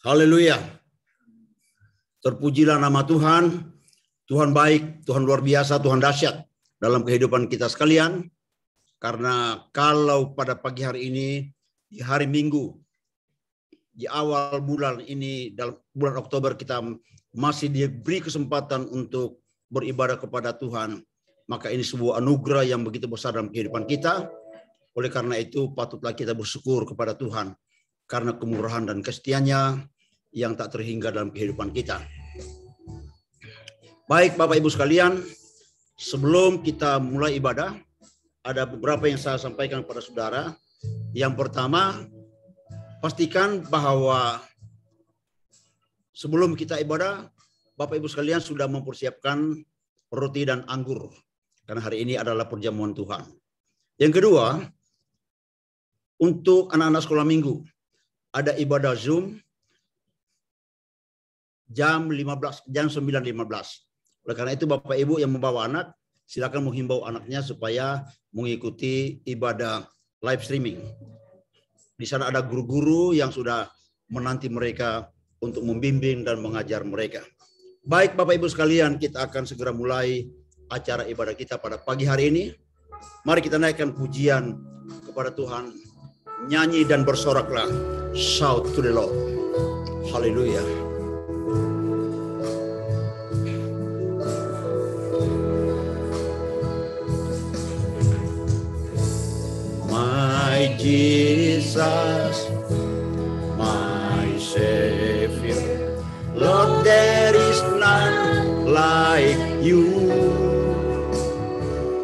Haleluya. Terpujilah nama Tuhan. Tuhan baik, Tuhan luar biasa, Tuhan dahsyat dalam kehidupan kita sekalian. Karena kalau pada pagi hari ini, di hari Minggu, di awal bulan ini, dalam bulan Oktober, kita masih diberi kesempatan untuk beribadah kepada Tuhan. Maka ini sebuah anugerah yang begitu besar dalam kehidupan kita. Oleh karena itu, patutlah kita bersyukur kepada Tuhan. Karena kemurahan dan kesetianya yang tak terhingga dalam kehidupan kita. Baik Bapak Ibu sekalian, sebelum kita mulai ibadah, ada beberapa yang saya sampaikan kepada saudara. Yang pertama, pastikan bahwa sebelum kita ibadah, Bapak Ibu sekalian sudah mempersiapkan roti dan anggur. Karena hari ini adalah perjamuan Tuhan. Yang kedua, untuk anak-anak sekolah minggu, ada ibadah Zoom jam 9.15. Oleh karena itu Bapak Ibu yang membawa anak, silakan menghimbau anaknya supaya mengikuti ibadah live streaming. Di sana ada guru-guru yang sudah menanti mereka untuk membimbing dan mengajar mereka. Baik Bapak Ibu sekalian, kita akan segera mulai acara ibadah kita pada pagi hari ini. Mari kita naikkan pujian kepada Tuhan. Nyanyi dan bersoraklah. Shout to the Lord. Haleluya. My Jesus, my Savior, Lord, there is none like you.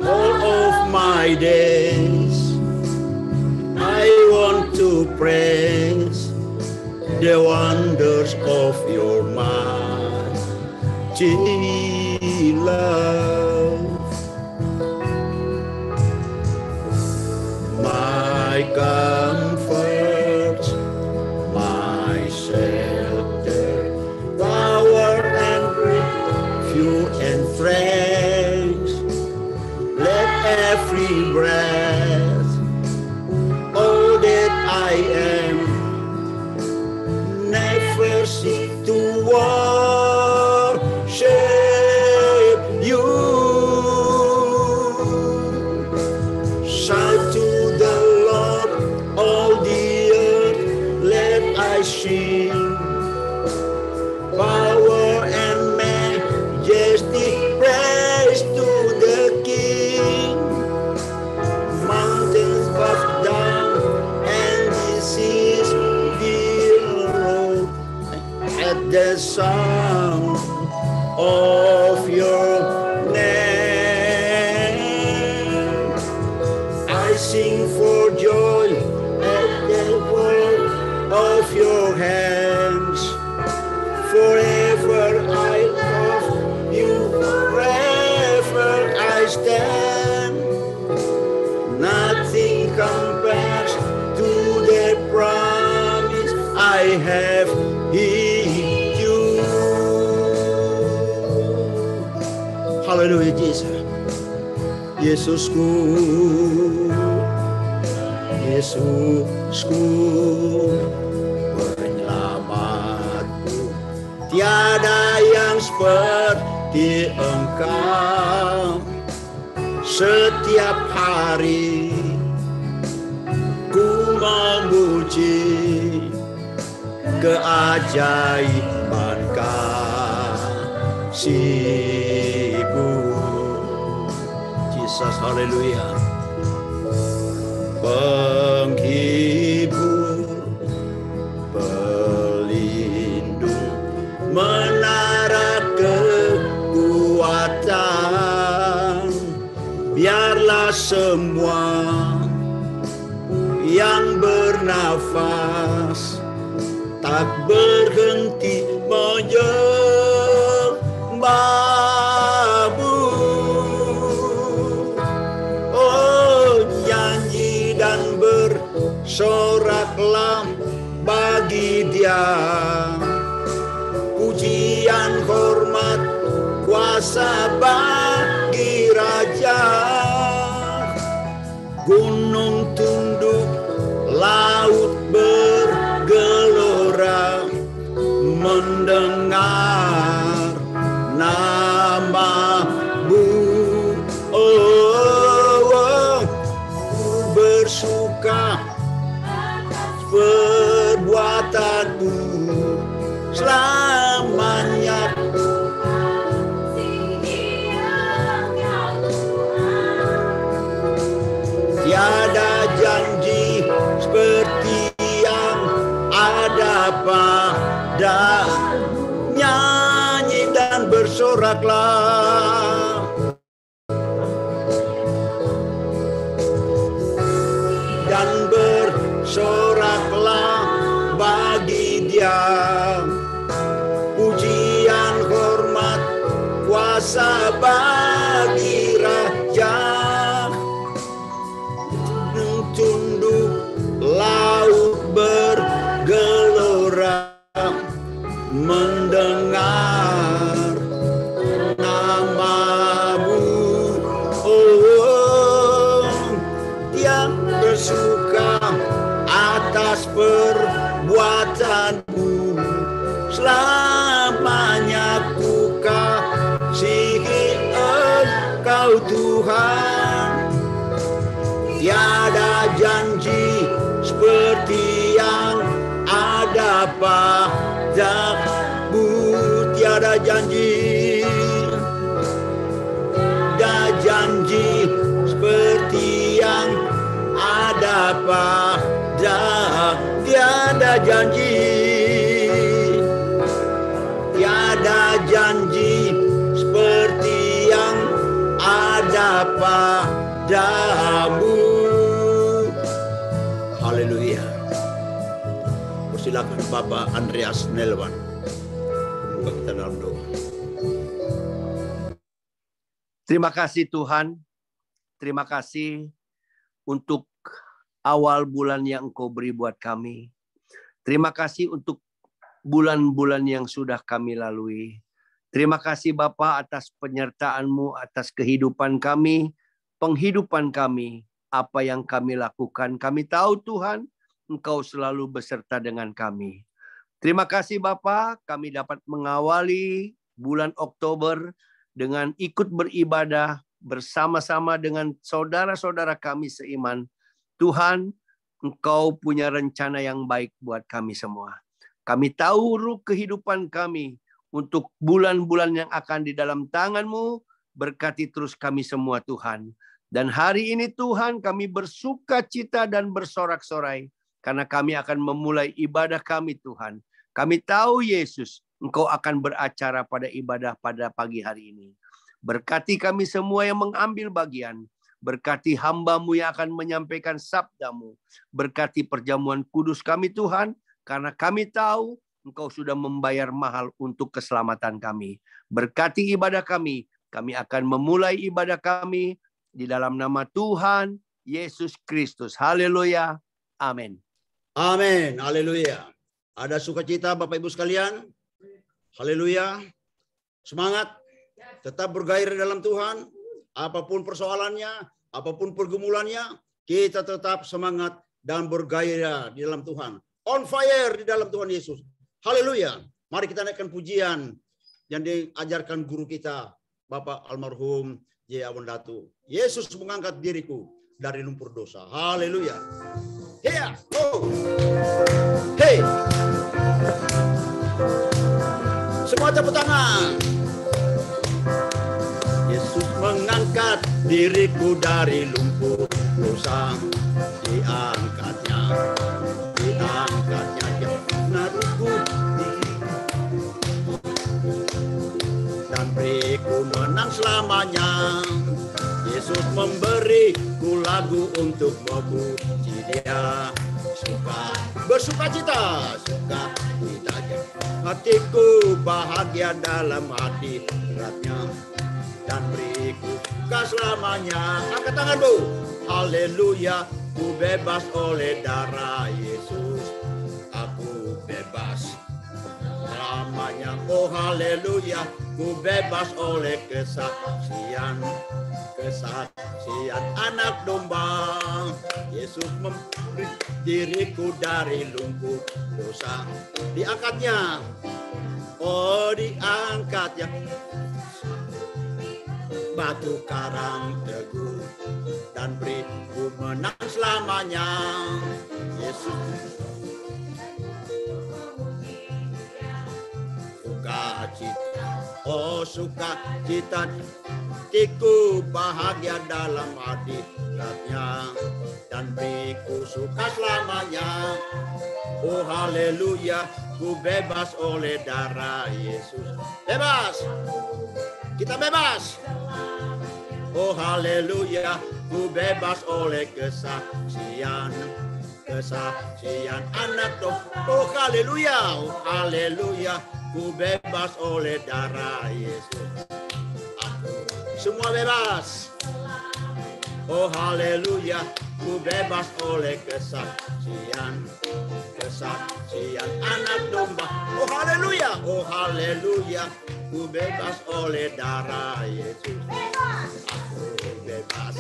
All of my days, I want to praise the wonders of your mighty love. My comfort, my shelter, power and refuge and strength. Let every breath, all that I am, never cease to worship you. Shout to the Lord, all the earth, let I sing. Power and majesty, praise to the King. Mountains bow down, and this is the road. At the sound of your name, I sing for joy at the work of your hands. Forever I love you, forever I stand. Nothing compares to the promise I have in you. Hallelujah, Jesus. Yesusku, Yesusku, penyelamatku. Tiada yang seperti Engkau. Setiap hari ku memuji keajaiban kasih-Mu. Jesus, haleluya. Penghibur, pelindung, menara kekuatan. Biarlah semua yang bernafas tak berhenti menyembah-Mu. Oh, nyanyi dan bersoraklah bagi Dia. Pujian, hormat, kuasa bagi Raja. Gunung tunduk, laut bergelora, mendengar nama-Mu. Oh, bersuka perbuatan-Mu selamanya. Tiada janji seperti yang ada pada. Nyanyi dan bersoraklah. Dan bersoraklah bagi Dia. Pujian, hormat, kuasa bagi Raja. Tunduk laut bergelora, mendengar nama-Mu. Oh, Dia bersuka atas perbuatan-Mu. Selamanya ku kasihi Engkau Tuhan. Tiada janji seperti yang ada pada-Mu. Tiada janji, tiada janji seperti yang ada pada. Tiada janji, tiada janji seperti yang ada pada-Mu. Haleluya. Persilakan Bapak Andreas Nelwan. Buka kita dalam doa. Terima kasih Tuhan. Terima kasih untuk awal bulan yang Engkau beri buat kami. Terima kasih untuk bulan-bulan yang sudah kami lalui. Terima kasih Bapa atas penyertaan-Mu, atas kehidupan kami, penghidupan kami, apa yang kami lakukan. Kami tahu Tuhan, Engkau selalu beserta dengan kami. Terima kasih Bapa, kami dapat mengawali bulan Oktober dengan ikut beribadah bersama-sama dengan saudara-saudara kami seiman. Tuhan, Engkau punya rencana yang baik buat kami semua. Kami tahu ruh kehidupan kami untuk bulan-bulan yang akan di dalam tangan-Mu. Berkati terus kami semua Tuhan. Dan hari ini Tuhan kami bersuka cita dan bersorak-sorai. Karena kami akan memulai ibadah kami Tuhan. Kami tahu Yesus, Engkau akan beracara pada ibadah pada pagi hari ini. Berkati kami semua yang mengambil bagian. Berkati hamba-Mu yang akan menyampaikan sabda-Mu. Berkati perjamuan kudus kami Tuhan. Karena kami tahu Engkau sudah membayar mahal untuk keselamatan kami. Berkati ibadah kami. Kami akan memulai ibadah kami di dalam nama Tuhan Yesus Kristus. Haleluya. Amin. Amin. Haleluya. Ada sukacita Bapak Ibu sekalian. Haleluya. Semangat. Tetap bergairah dalam Tuhan. Apapun persoalannya, apapun pergumulannya, kita tetap semangat dan bergairah di dalam Tuhan. On fire di dalam Tuhan Yesus. Haleluya. Mari kita naikkan pujian yang diajarkan guru kita, Bapak almarhum J. Awandatu. Yesus mengangkat diriku dari lumpur dosa. Haleluya. Hey, oh. Hey. Semua tepuk tangan. Yesus mengangkat diriku dari lumpur dosa. Diangkatnya. Naruhku dan beriku menang selamanya. Yesus memberiku lagu untuk memuji Dia. Bersuka cita, suka cita. Hatiku bahagia dalam hati beratnya. Dan beriku selamanya. Angkat tangan Bu. Haleluya, ku bebas oleh darah Yesus. Aku bebas selamanya. Oh haleluya, ku bebas oleh kesaksian anak domba. Yesus memberi diriku dari lumpur dosa. Diangkatnya Oh diangkat ya batu karang teguh dan beri ku menang selamanya. Yesus sukacita, oh sukacita, hatiku bahagia dalam hadiratnya dan beriku suka selamanya. Oh haleluya, ku bebas oleh darah Yesus. Bebas, kita bebas. Oh haleluya, ku bebas oleh kesaksian anak domba. Oh haleluya, ku bebas oleh darah Yesus. Semua bebas. Oh haleluya, ku bebas oleh kesaksian anak domba. Oh haleluya, ku bebas oleh darah Yesus. Aku bebas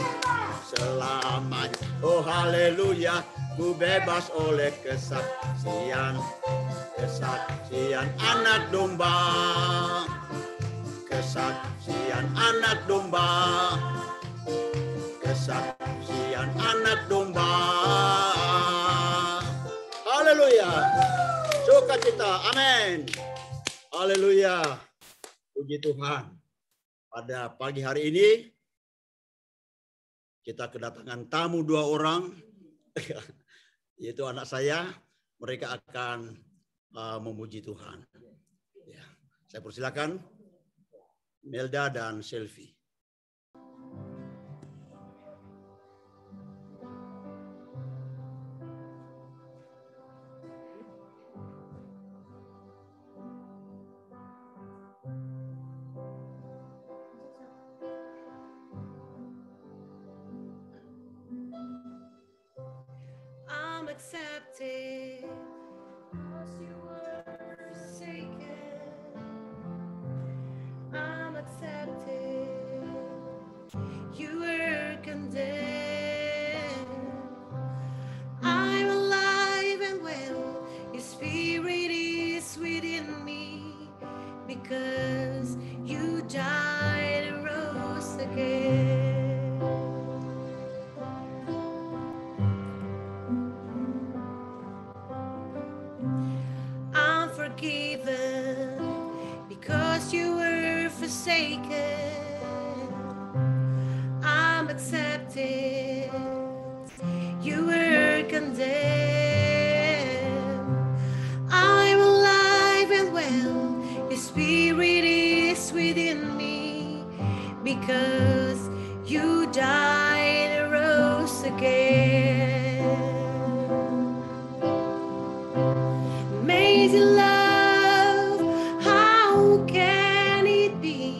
selamanya. Oh haleluya, ku bebas oleh kesaksian anak domba. Kesaksian anak domba. Kesaksian anak domba. Haleluya. Sukacita. Amin. Haleluya. Puji Tuhan. Pada pagi hari ini kita kedatangan tamu 2 orang. Yaitu anak saya. Mereka akan memuji Tuhan. Ya. Saya persilakan Melda dan Selvi. I'm accepted because you were forsaken. I'm accepted. You were condemned. I'm alive and well. Your spirit is within me because you died and rose again. I'm forgiven because you were forsaken. I'm accepted. You were condemned. I'm alive and well. Your spirit is within me because you died and rose again. Amazing love, how can it be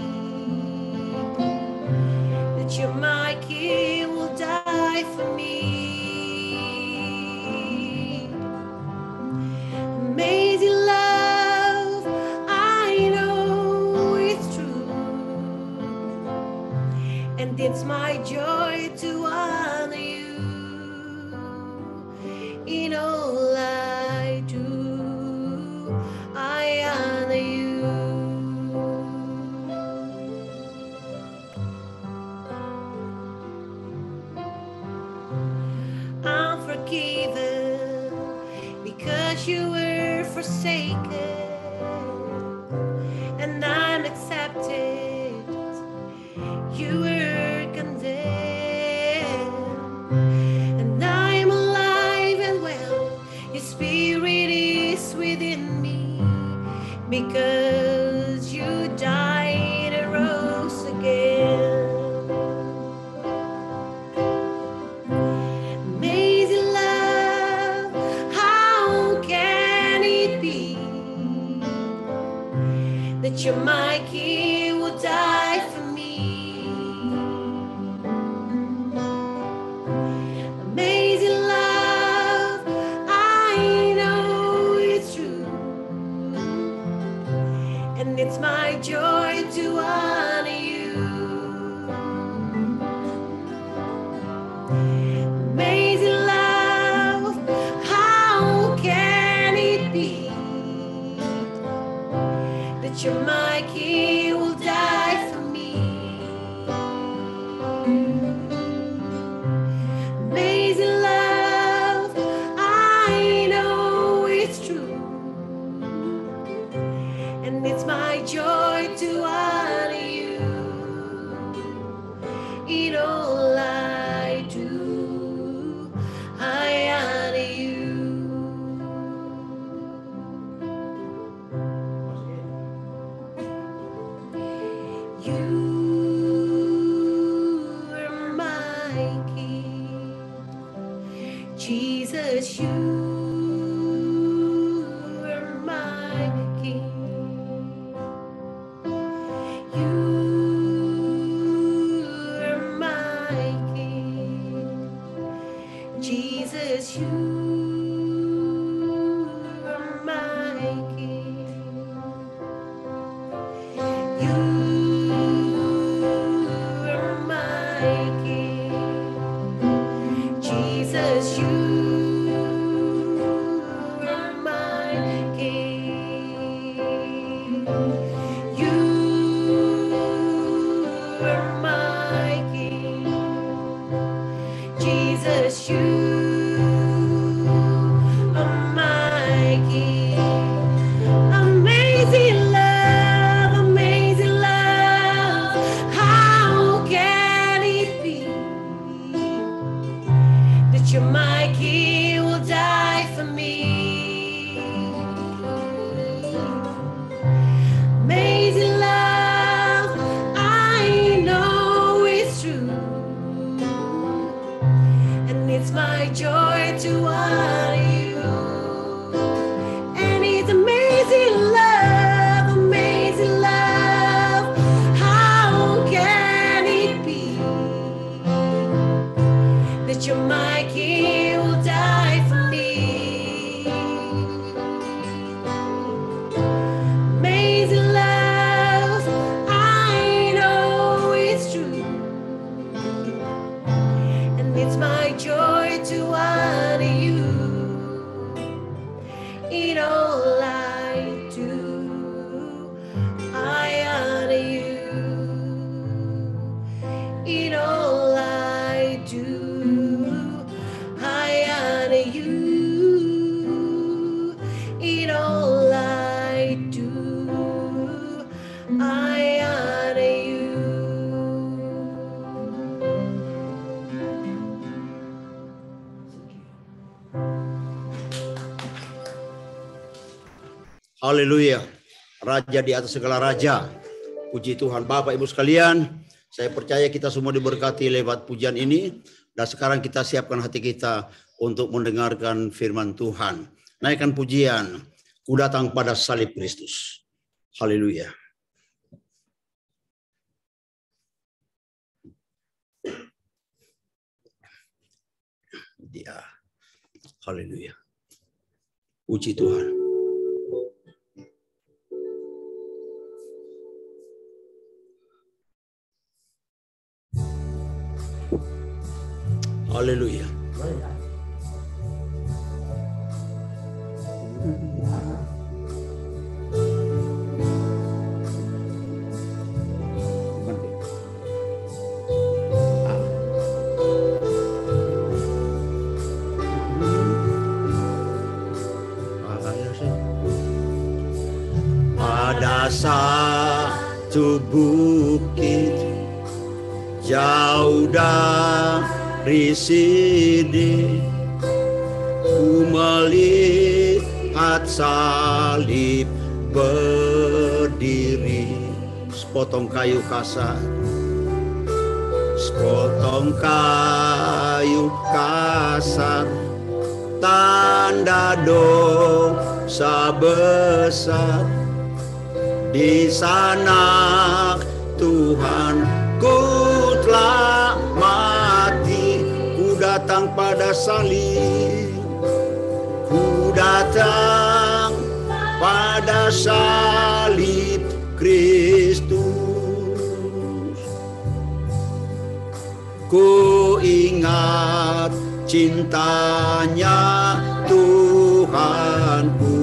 that you're my king, will die for me? Amazing love, I know it's true, and it's my joy to honor you in all I do. I honor you. I'm forgiven because you were forsaken, and I'm accepted. You were condemned, and I'm alive and well. Your spirit is within me because you died and rose again. Amazing love, how can it be that you're my king, will die for me? Amazing love, I know it's true, and it's my joy to honor you. Amazing love, how can it be that you're my King, will die for me. Amazing love, I know it's true, and it's my joy to honor you in all I do. I honor you. You are my King, Jesus. You are my King. You are my King, Jesus. You are my King. You are my King, Jesus. You are my King. You are my King, Jesus. You are my King. Amazing love, amazing love. How can it be that you're my King, will die for me? Amazing love, I know it's true, and it's my joy to honor you. And it's amazing love, amazing love. How can it be that you're my King, will die for me? Amazing love, I know it's true, and it's my joy to honor you in all I do. I honor you in all I do. I honor you in all I do. I honor you. Haleluya. Raja di atas segala raja. Puji Tuhan. Bapak Ibu sekalian, saya percaya kita semua diberkati lewat pujian ini. Dan sekarang kita siapkan hati kita untuk mendengarkan firman Tuhan. Naikkan pujian, Ku datang pada salib Kristus. Haleluya. Dia. Haleluya. Puji Tuhan. Haleluya. Pada satu bukit jauh dari sini, ku melihat salib berdiri, sepotong kayu kasar, sepotong kayu kasar, tanda dosa besar. Di sana Tuhanku telah mati. Ku datang pada salib, ku datang pada salib Kristus. Ku ingat cintanya Tuhanku.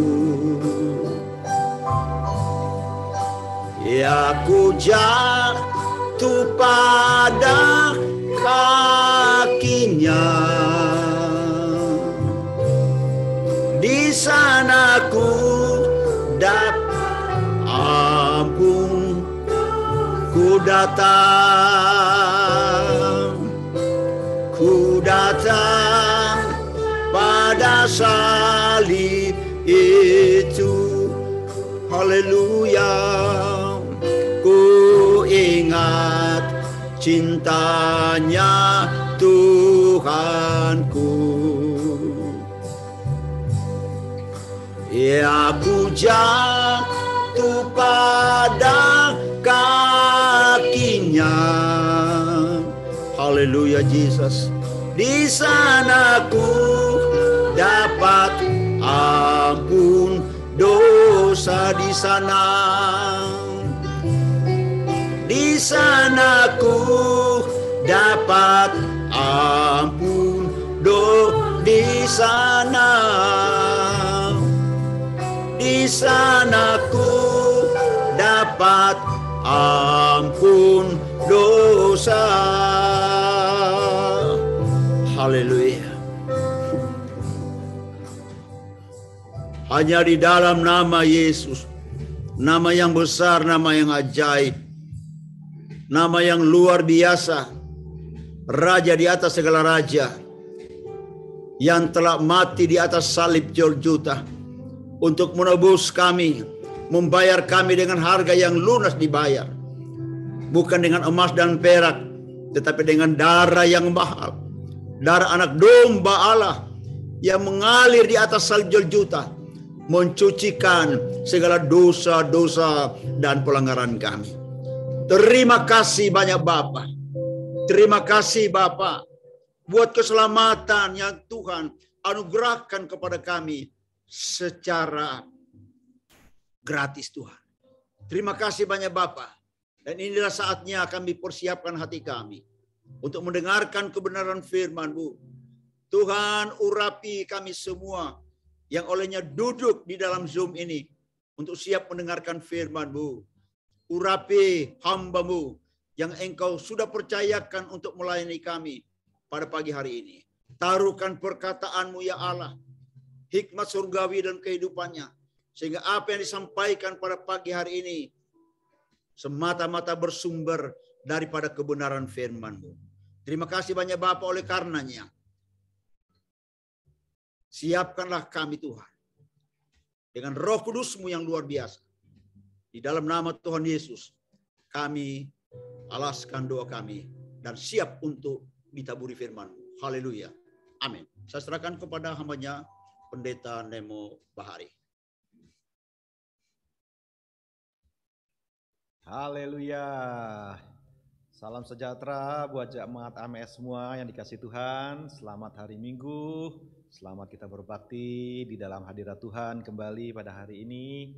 Aku jatuh pada kakinya. Di sana ku dapat ampun, ku datang pada salib itu. Haleluya, ku ingat cintanya Tuhanku. Aku jatuh pada kakinya. Haleluya Jesus. Di sana ku dapat ampun dosa. Di sana ku dapat ampun dosa. Di sana ku dapat ampun dosa. Haleluya. Hanya di dalam nama Yesus, nama yang besar, nama yang ajaib, nama yang luar biasa, Raja di atas segala raja, yang telah mati di atas salib Golgota untuk menebus kami, membayar kami dengan harga yang lunas dibayar. Bukan dengan emas dan perak, tetapi dengan darah yang mahal. Darah anak domba Allah yang mengalir di atas salib Golgota, mencucikan segala dosa-dosa dan pelanggaran kami. Terima kasih banyak Bapa. Terima kasih Bapa buat keselamatan yang Tuhan anugerahkan kepada kami secara gratis Tuhan. Terima kasih banyak Bapa. Dan inilah saatnya kami persiapkan hati kami untuk mendengarkan kebenaran firman-Mu. Tuhan, urapi kami semua yang olehnya duduk di dalam Zoom ini untuk siap mendengarkan firman-Mu. Urapi hamba-Mu yang Engkau sudah percayakan untuk melayani kami pada pagi hari ini. Taruhkan perkataan-Mu ya Allah, hikmat surgawi dan kehidupannya, sehingga apa yang disampaikan pada pagi hari ini semata-mata bersumber daripada kebenaran firman-Mu. Terima kasih banyak Bapa oleh karenanya. Siapkanlah kami Tuhan dengan Roh Kudus-Mu yang luar biasa. Di dalam nama Tuhan Yesus kami alaskan doa kami dan siap untuk ditaburi firman-Mu. Haleluya. Amin. Saya serahkan kepada hamba-Nya Pendeta Nemo Bahari. Haleluya. Salam sejahtera buat jemaat AMS semua yang dikasih Tuhan. Selamat hari Minggu. Selamat kita berbakti di dalam hadirat Tuhan kembali pada hari ini.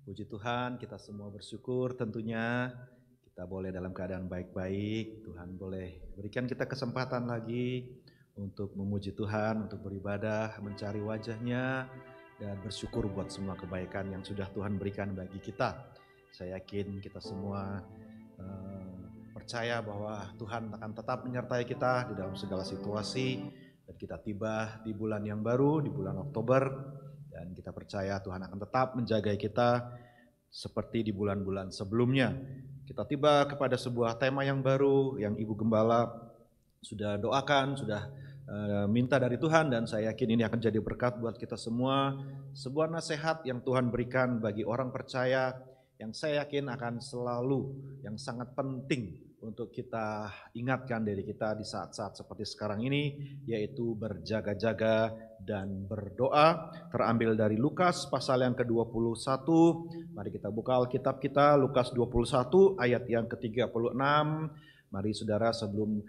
Puji Tuhan, kita semua bersyukur tentunya kita boleh dalam keadaan baik-baik. Tuhan boleh berikan kita kesempatan lagi untuk memuji Tuhan, untuk beribadah, mencari wajah-Nya, dan bersyukur buat semua kebaikan yang sudah Tuhan berikan bagi kita. Saya yakin kita semua percaya bahwa Tuhan akan tetap menyertai kita di dalam segala situasi. Dan kita tiba di bulan yang baru, di bulan Oktober. Dan kita percaya Tuhan akan tetap menjaga kita seperti di bulan-bulan sebelumnya. Kita tiba kepada sebuah tema yang baru yang Ibu Gembala sudah doakan, sudah minta dari Tuhan, dan saya yakin ini akan jadi berkat buat kita semua. Sebuah nasihat yang Tuhan berikan bagi orang percaya yang saya yakin akan selalu yang sangat penting untuk kita ingatkan diri kita di saat-saat seperti sekarang ini, yaitu berjaga-jaga dan berdoa. Terambil dari Lukas pasal yang ke-21. Mari kita buka Alkitab kita, Lukas 21 ayat yang ke-36. Mari saudara, sebelum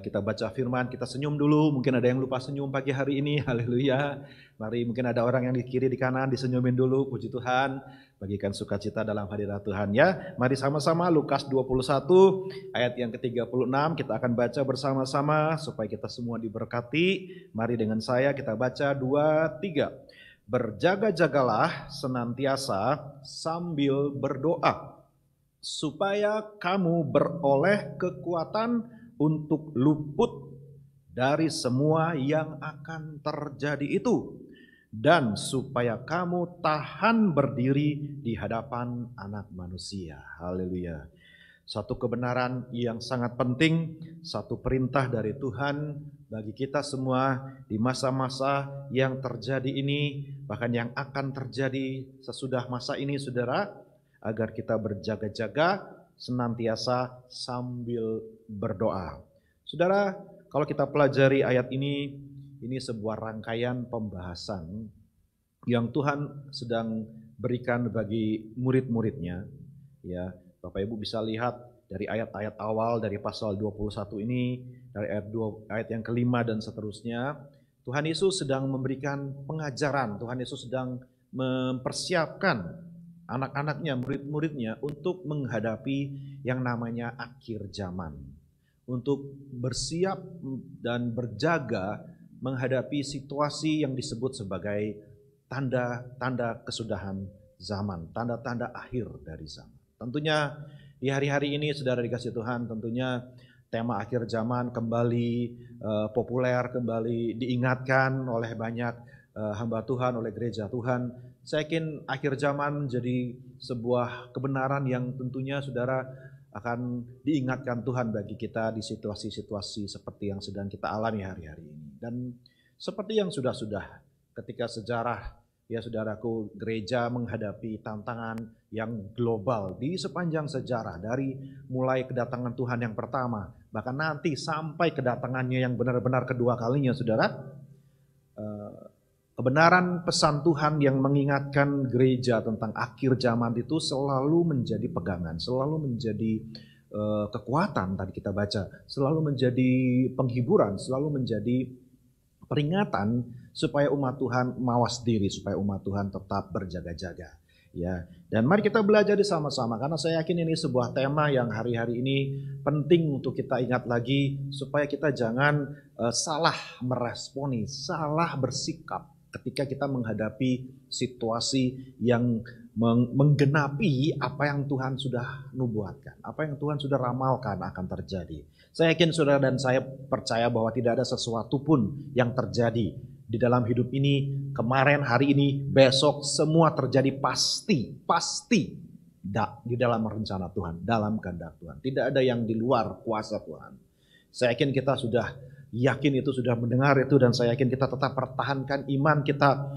kita baca firman, kita senyum dulu. Mungkin ada yang lupa senyum pagi hari ini, haleluya. Mari, mungkin ada orang yang di kiri, di kanan, disenyumin dulu, puji Tuhan. Bagikan sukacita dalam hadirat Tuhan ya. Mari sama-sama Lukas 21 ayat yang ke-36 kita akan baca bersama-sama supaya kita semua diberkati. Mari dengan saya kita baca 2, 3. Berjaga-jagalah senantiasa sambil berdoa supaya kamu beroleh kekuatan untuk luput dari semua yang akan terjadi itu, dan supaya kamu tahan berdiri di hadapan Anak Manusia. Haleluya. Satu kebenaran yang sangat penting, satu perintah dari Tuhan bagi kita semua di masa-masa yang terjadi ini, bahkan yang akan terjadi sesudah masa ini, saudara, agar kita berjaga-jaga senantiasa sambil berdoa. Saudara, kalau kita pelajari ayat ini sebuah rangkaian pembahasan yang Tuhan sedang berikan bagi murid-muridnya. Ya, Bapak Ibu bisa lihat dari ayat-ayat awal dari pasal 21 ini, dari ayat yang kelima dan seterusnya, Tuhan Yesus sedang memberikan pengajaran, Tuhan Yesus sedang mempersiapkan anak-anaknya, murid-muridnya untuk menghadapi yang namanya akhir zaman. Untuk bersiap dan berjaga menghadapi situasi yang disebut sebagai tanda-tanda kesudahan zaman, tanda-tanda akhir dari zaman. Tentunya di hari-hari ini, saudara dikasih Tuhan, tentunya tema akhir zaman kembali populer, kembali diingatkan oleh banyak hamba Tuhan, oleh gereja Tuhan. Saya yakin akhir zaman menjadi sebuah kebenaran yang tentunya saudara akan diingatkan Tuhan bagi kita di situasi-situasi seperti yang sedang kita alami hari-hari ini. Dan seperti yang sudah-sudah ketika sejarah, ya saudaraku, gereja menghadapi tantangan yang global di sepanjang sejarah, dari mulai kedatangan Tuhan yang pertama, bahkan nanti sampai kedatangannya yang benar-benar kedua kalinya, saudara. Kebenaran pesan Tuhan yang mengingatkan gereja tentang akhir zaman itu selalu menjadi pegangan, selalu menjadi kekuatan, tadi kita baca, selalu menjadi penghiburan, selalu menjadi peringatan supaya umat Tuhan mawas diri, supaya umat Tuhan tetap berjaga-jaga. Ya, dan mari kita belajar sama-sama, karena saya yakin ini sebuah tema yang hari-hari ini penting untuk kita ingat lagi, supaya kita jangan salah meresponi, salah bersikap ketika kita menghadapi situasi yang menggenapi apa yang Tuhan sudah nubuatkan, apa yang Tuhan sudah ramalkan akan terjadi. Saya yakin saudara dan saya percaya bahwa tidak ada sesuatu pun yang terjadi di dalam hidup ini, kemarin, hari ini, besok, semua terjadi pasti di dalam rencana Tuhan, dalam kehendak Tuhan. Tidak ada yang di luar kuasa Tuhan. Saya yakin kita sudah yakin itu, sudah mendengar itu, dan saya yakin kita tetap pertahankan iman kita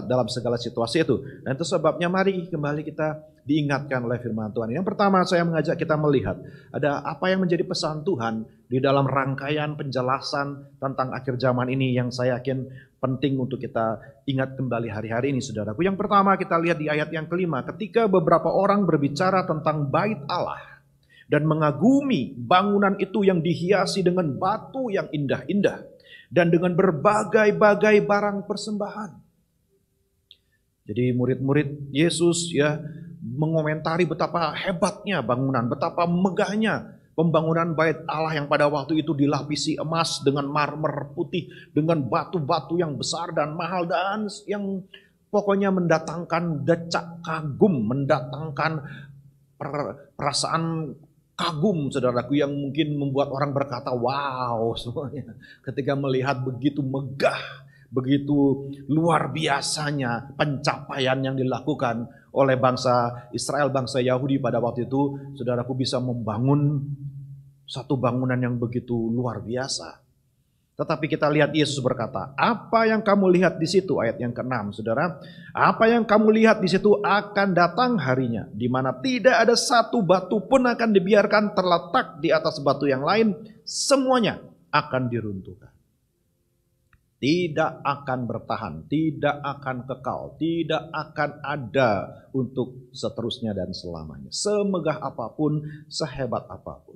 dalam segala situasi itu. Dan itu sebabnya mari kembali kita diingatkan oleh firman Tuhan. Yang pertama saya mengajak kita melihat ada apa yang menjadi pesan Tuhan di dalam rangkaian penjelasan tentang akhir zaman ini yang saya yakin penting untuk kita ingat kembali hari-hari ini, saudaraku. Yang pertama kita lihat di ayat yang kelima, ketika beberapa orang berbicara tentang bait Allah dan mengagumi bangunan itu yang dihiasi dengan batu yang indah-indah dan dengan berbagai-bagai barang persembahan. Jadi murid-murid Yesus ya mengomentari betapa hebatnya bangunan, betapa megahnya pembangunan bait Allah yang pada waktu itu dilapisi emas dengan marmer putih, dengan batu-batu yang besar dan mahal, dan yang pokoknya mendatangkan decak kagum, mendatangkan perasaan kagum, saudaraku, yang mungkin membuat orang berkata wow semuanya ketika melihat begitu megah, begitu luar biasanya pencapaian yang dilakukan oleh bangsa Israel, bangsa Yahudi pada waktu itu. Saudaraku, bisa membangun satu bangunan yang begitu luar biasa. Tetapi kita lihat Yesus berkata, apa yang kamu lihat di situ, ayat yang ke-6, saudara, apa yang kamu lihat di situ akan datang harinya, di mana tidak ada satu batu pun akan dibiarkan terletak di atas batu yang lain, semuanya akan diruntuhkan. Tidak akan bertahan, tidak akan kekal, tidak akan ada untuk seterusnya dan selamanya. Semegah apapun, sehebat apapun.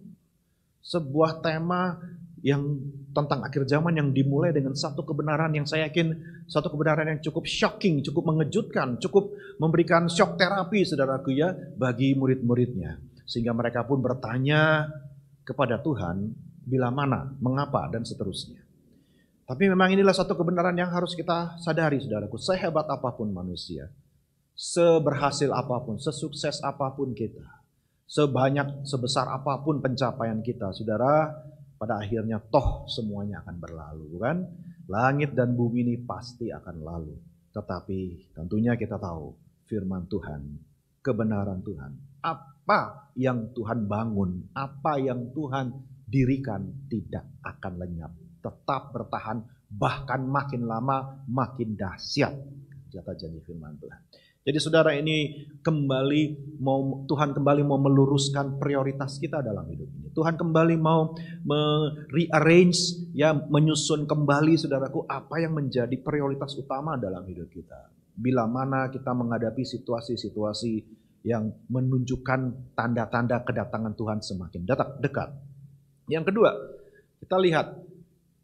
Sebuah tema yang tentang akhir zaman yang dimulai dengan satu kebenaran yang saya yakin, satu kebenaran yang cukup shocking, cukup mengejutkan, cukup memberikan shock terapi, saudaraku ya, bagi murid-muridnya. Sehingga mereka pun bertanya kepada Tuhan, bila mana, mengapa, dan seterusnya. Tapi memang inilah satu kebenaran yang harus kita sadari, saudaraku. Sehebat apapun manusia, seberhasil apapun, sesukses apapun kita, sebesar apapun pencapaian kita, saudara, pada akhirnya toh semuanya akan berlalu, bukan? Langit dan bumi ini pasti akan lalu. Tetapi tentunya kita tahu firman Tuhan, kebenaran Tuhan. Apa yang Tuhan bangun, apa yang Tuhan dirikan tidak akan lenyap. Tetap bertahan, bahkan makin lama makin dahsyat. Kata janji firman Tuhan. Jadi saudara, ini Tuhan kembali mau meluruskan prioritas kita dalam hidup ini. Tuhan kembali mau rearrange, ya, menyusun kembali, saudaraku, apa yang menjadi prioritas utama dalam hidup kita. Bila mana kita menghadapi situasi-situasi yang menunjukkan tanda-tanda kedatangan Tuhan semakin dekat. Yang kedua, kita lihat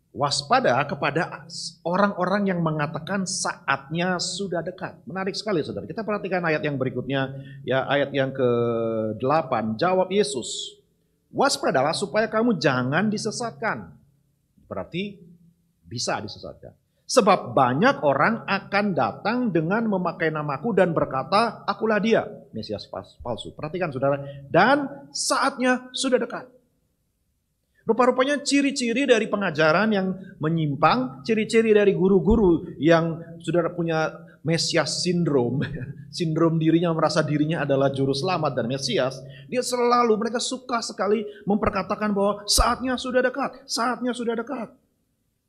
waspada kepada orang-orang yang mengatakan saatnya sudah dekat. Menarik sekali, saudara. Kita perhatikan ayat yang berikutnya, ya, ayat yang ke-8. Jawab Yesus, waspadalah supaya kamu jangan disesatkan. Berarti bisa disesatkan. Sebab banyak orang akan datang dengan memakai namaku dan berkata, akulah dia, Mesias palsu. Perhatikan, saudara. Dan saatnya sudah dekat. Rupa-rupanya ciri-ciri dari pengajaran yang menyimpang, ciri-ciri dari guru-guru yang saudara punya Mesias sindrom, sindrom dirinya, merasa dirinya adalah juru selamat dan Mesias, mereka suka sekali memperkatakan bahwa saatnya sudah dekat, saatnya sudah dekat.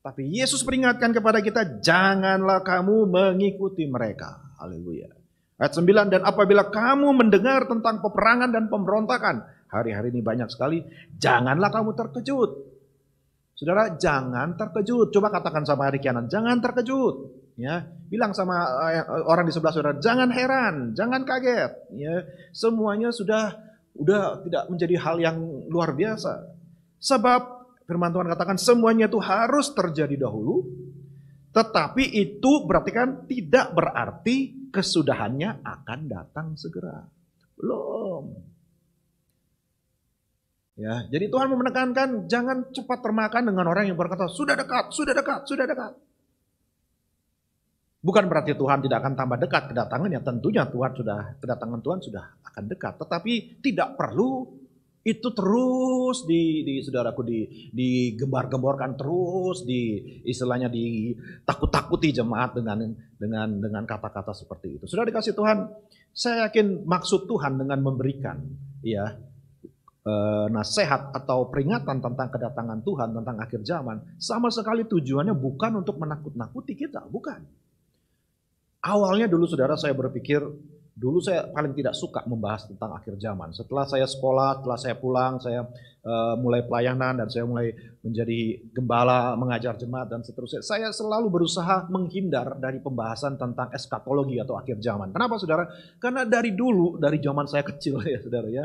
Tapi Yesus peringatkan kepada kita, janganlah kamu mengikuti mereka. Haleluya. Ayat 9, dan apabila kamu mendengar tentang peperangan dan pemberontakan, hari-hari ini banyak sekali, janganlah kamu terkejut. Saudara, jangan terkejut. Coba katakan sama hari kanan, jangan terkejut. Ya, bilang sama orang di sebelah saudara, jangan heran, jangan kaget. Ya, semuanya sudah tidak menjadi hal yang luar biasa. Sebab firman Tuhan katakan semuanya itu harus terjadi dahulu. Tetapi itu berarti kan tidak berarti kesudahannya akan datang segera. Belum. Ya, jadi Tuhan menekankan jangan cepat termakan dengan orang yang berkata sudah dekat, sudah dekat, sudah dekat. Bukan berarti Tuhan tidak akan tambah dekat kedatangannya, tentunya kedatangan Tuhan sudah akan dekat, tetapi tidak perlu itu terus saudaraku digembar-gemborkan terus, istilahnya ditakut-takuti jemaat dengan kata-kata seperti itu. Sudah dikasih Tuhan, saya yakin maksud Tuhan dengan memberikan, ya, nasihat atau peringatan tentang kedatangan Tuhan, tentang akhir zaman, sama sekali tujuannya bukan untuk menakut-nakuti kita, bukan. Awalnya dulu saudara saya berpikir, dulu saya paling tidak suka membahas tentang akhir zaman. Setelah saya sekolah, setelah saya pulang, saya mulai pelayanan dan saya mulai menjadi gembala, mengajar jemaat dan seterusnya. Saya selalu berusaha menghindar dari pembahasan tentang eskatologi atau akhir zaman. Kenapa saudara? Karena dari dulu, dari zaman saya kecil ya saudara ya,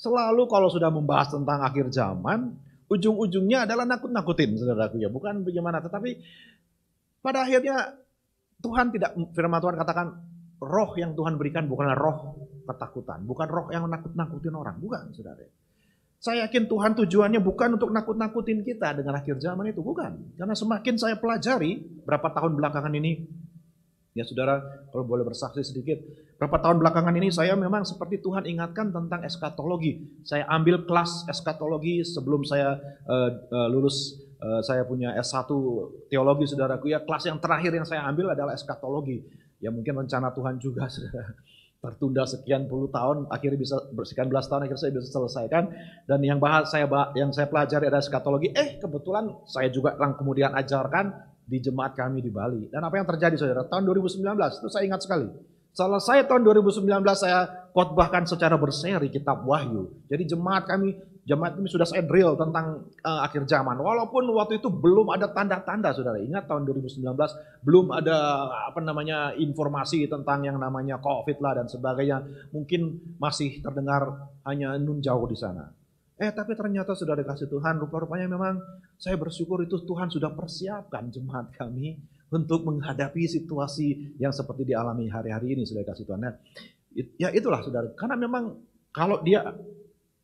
selalu kalau sudah membahas tentang akhir zaman, ujung-ujungnya adalah nakut-nakutin saudaraku ya. Bukan bagaimana, tetapi pada akhirnya firman Tuhan katakan, roh yang Tuhan berikan bukanlah roh ketakutan, bukan roh yang nakut-nakutin orang, bukan saudara. Saya yakin Tuhan tujuannya bukan untuk nakut-nakutin kita dengan akhir zaman itu, bukan. Karena semakin saya pelajari berapa tahun belakangan ini, ya saudara, kalau boleh bersaksi sedikit, berapa tahun belakangan ini saya memang seperti Tuhan ingatkan tentang eskatologi. Saya ambil kelas eskatologi sebelum saya lulus. Saya punya S1 teologi saudaraku ya, kelas yang terakhir yang saya ambil adalah eskatologi. Ya mungkin rencana Tuhan juga sudah tertunda sekian puluh tahun, akhirnya bisa sekian belas tahun akhirnya saya bisa selesaikan. Dan yang saya pelajari adalah eskatologi. Kebetulan saya juga kemudian ajarkan di jemaat kami di Bali. Dan apa yang terjadi saudara? Tahun 2019 itu saya ingat sekali. Selesai tahun 2019 saya khotbahkan secara berseri kitab Wahyu. Jadi jemaat kami sudah saya drill tentang akhir zaman. Walaupun waktu itu belum ada tanda-tanda saudara. Ingat tahun 2019 belum ada informasi tentang yang namanya COVID lah dan sebagainya. Mungkin masih terdengar hanya nun jauh di sana. Tapi ternyata sudah dikasih Tuhan, rupa-rupanya memang saya bersyukur itu Tuhan sudah persiapkan jemaat kami untuk menghadapi situasi yang seperti dialami hari-hari ini sudah dikasih Tuhan. Nah, ya itulah saudara, karena memang kalau dia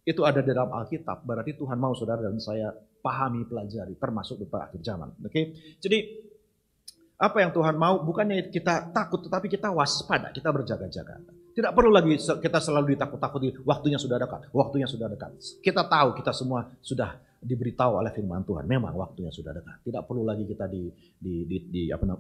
itu ada di dalam Alkitab, berarti Tuhan mau saudara dan saya pahami, pelajari, termasuk tentang akhir zaman. Oke? Jadi apa yang Tuhan mau bukannya kita takut, tetapi kita waspada, kita berjaga-jaga. Tidak perlu lagi kita selalu ditakut-takuti, waktunya sudah dekat, waktunya sudah dekat. Kita tahu kita semua sudah diberitahu oleh firman Tuhan, memang waktunya sudah dekat. Tidak perlu lagi kita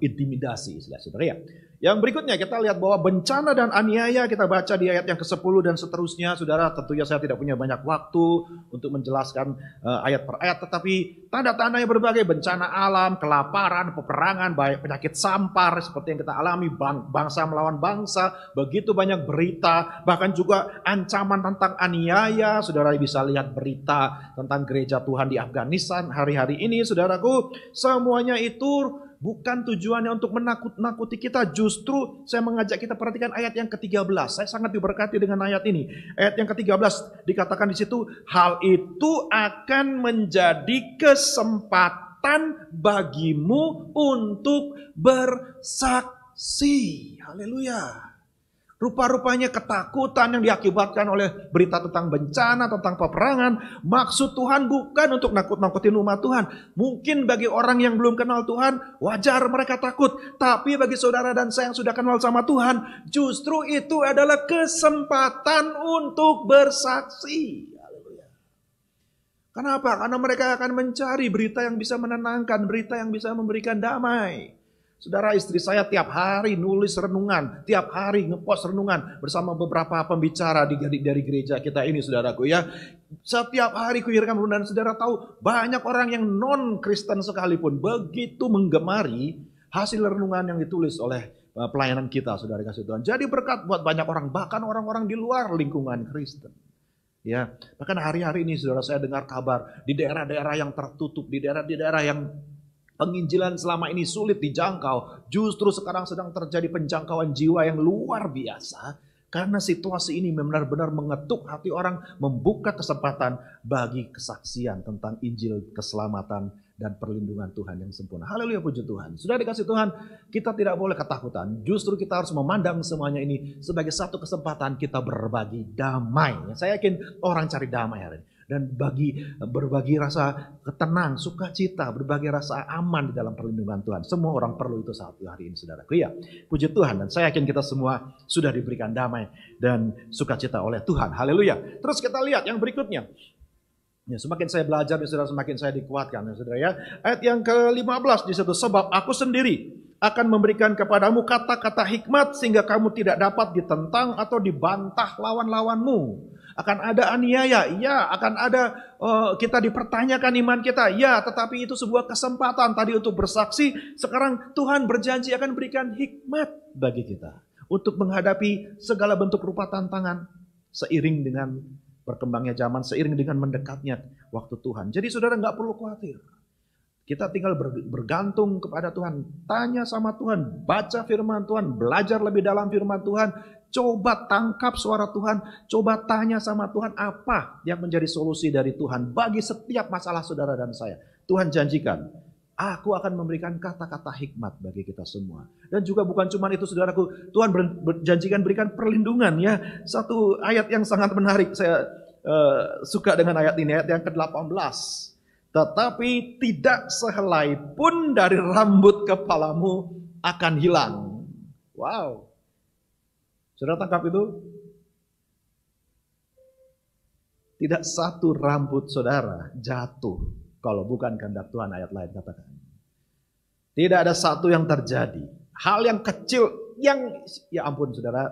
intimidasi istilah saudara ya. Yang berikutnya kita lihat bahwa bencana dan aniaya, kita baca di ayat yang ke-10 dan seterusnya. Saudara, tentunya saya tidak punya banyak waktu untuk menjelaskan ayat per ayat, tetapi tanda-tandanya berbagai, bencana alam, kelaparan, peperangan, baik penyakit sampar seperti yang kita alami, bangsa melawan bangsa, begitu banyak berita, bahkan juga ancaman tentang aniaya. Saudara bisa lihat berita tentang gereja Tuhan di Afghanistan hari-hari ini, saudaraku. Semuanya itu bukan tujuannya untuk menakut-nakuti kita. Justru saya mengajak kita perhatikan ayat yang ke-13. Saya sangat diberkati dengan ayat ini. Ayat yang ke-13 dikatakan di situ, hal itu akan menjadi kesempatan bagimu untuk bersaksi. Haleluya. Rupa-rupanya ketakutan yang diakibatkan oleh berita tentang bencana, tentang peperangan. Maksud Tuhan bukan untuk nakut-nakutin umat Tuhan. Mungkin bagi orang yang belum kenal Tuhan, wajar mereka takut. Tapi bagi saudara dan saya yang sudah kenal sama Tuhan, justru itu adalah kesempatan untuk bersaksi. Haleluya. Kenapa? Karena mereka akan mencari berita yang bisa menenangkan, berita yang bisa memberikan damai. Saudara, istri saya tiap hari nulis renungan, tiap hari ngepost renungan bersama beberapa pembicara dari gereja kita ini, saudaraku ya. Setiap hari kuirimkan renungan, saudara tahu banyak orang yang non-Kristen sekalipun begitu menggemari hasil renungan yang ditulis oleh pelayanan kita, saudara kasih Tuhan. Jadi berkat buat banyak orang, bahkan orang-orang di luar lingkungan Kristen. Ya, bahkan hari-hari ini saudara saya dengar kabar di daerah-daerah yang tertutup, di daerah-daerah yang penginjilan selama ini sulit dijangkau, justru sekarang sedang terjadi penjangkauan jiwa yang luar biasa. Karena situasi ini benar-benar mengetuk hati orang, membuka kesempatan bagi kesaksian tentang Injil keselamatan dan perlindungan Tuhan yang sempurna. Haleluya, puji Tuhan. Sudah dikasih Tuhan, kita tidak boleh ketakutan. Justru kita harus memandang semuanya ini sebagai satu kesempatan kita berbagi damai. Saya yakin orang cari damai hari ini. Dan berbagi rasa tenang, sukacita, berbagi rasa aman di dalam perlindungan Tuhan. Semua orang perlu itu saat hari ini, saudaraku. Ya, puji Tuhan. Dan saya yakin kita semua sudah diberikan damai dan sukacita oleh Tuhan. Haleluya. Terus kita lihat yang berikutnya. Ya, semakin saya belajar, saudara, semakin saya dikuatkan, saudara ya. Ayat yang ke-15 di situ, sebab aku sendiri akan memberikan kepadamu kata-kata hikmat sehingga kamu tidak dapat ditentang atau dibantah lawan-lawanmu. Akan ada aniaya, ya, akan ada kita dipertanyakan iman kita, ya, tetapi itu sebuah kesempatan tadi untuk bersaksi. Sekarang Tuhan berjanji akan berikan hikmat bagi kita untuk menghadapi segala bentuk rupa tantangan seiring dengan berkembangnya zaman, seiring dengan mendekatnya waktu Tuhan. Jadi saudara nggak perlu khawatir. Kita tinggal bergantung kepada Tuhan, tanya sama Tuhan, baca firman Tuhan, belajar lebih dalam firman Tuhan. Coba tangkap suara Tuhan, coba tanya sama Tuhan apa yang menjadi solusi dari Tuhan bagi setiap masalah saudara dan saya. Tuhan janjikan, aku akan memberikan kata-kata hikmat bagi kita semua. Dan juga bukan cuma itu saudaraku, Tuhan berjanjikan berikan perlindungan ya. Satu ayat yang sangat menarik, saya suka dengan ayat ini, ayat yang ke-18. Tetapi tidak sehelai pun dari rambut kepalamu akan hilang. Wow. Saudara tangkap itu? Tidak satu rambut saudara jatuh kalau bukan kehendak Tuhan, ayat lain katakan. Tidak ada satu yang terjadi. Hal yang kecil yang, ya ampun saudara,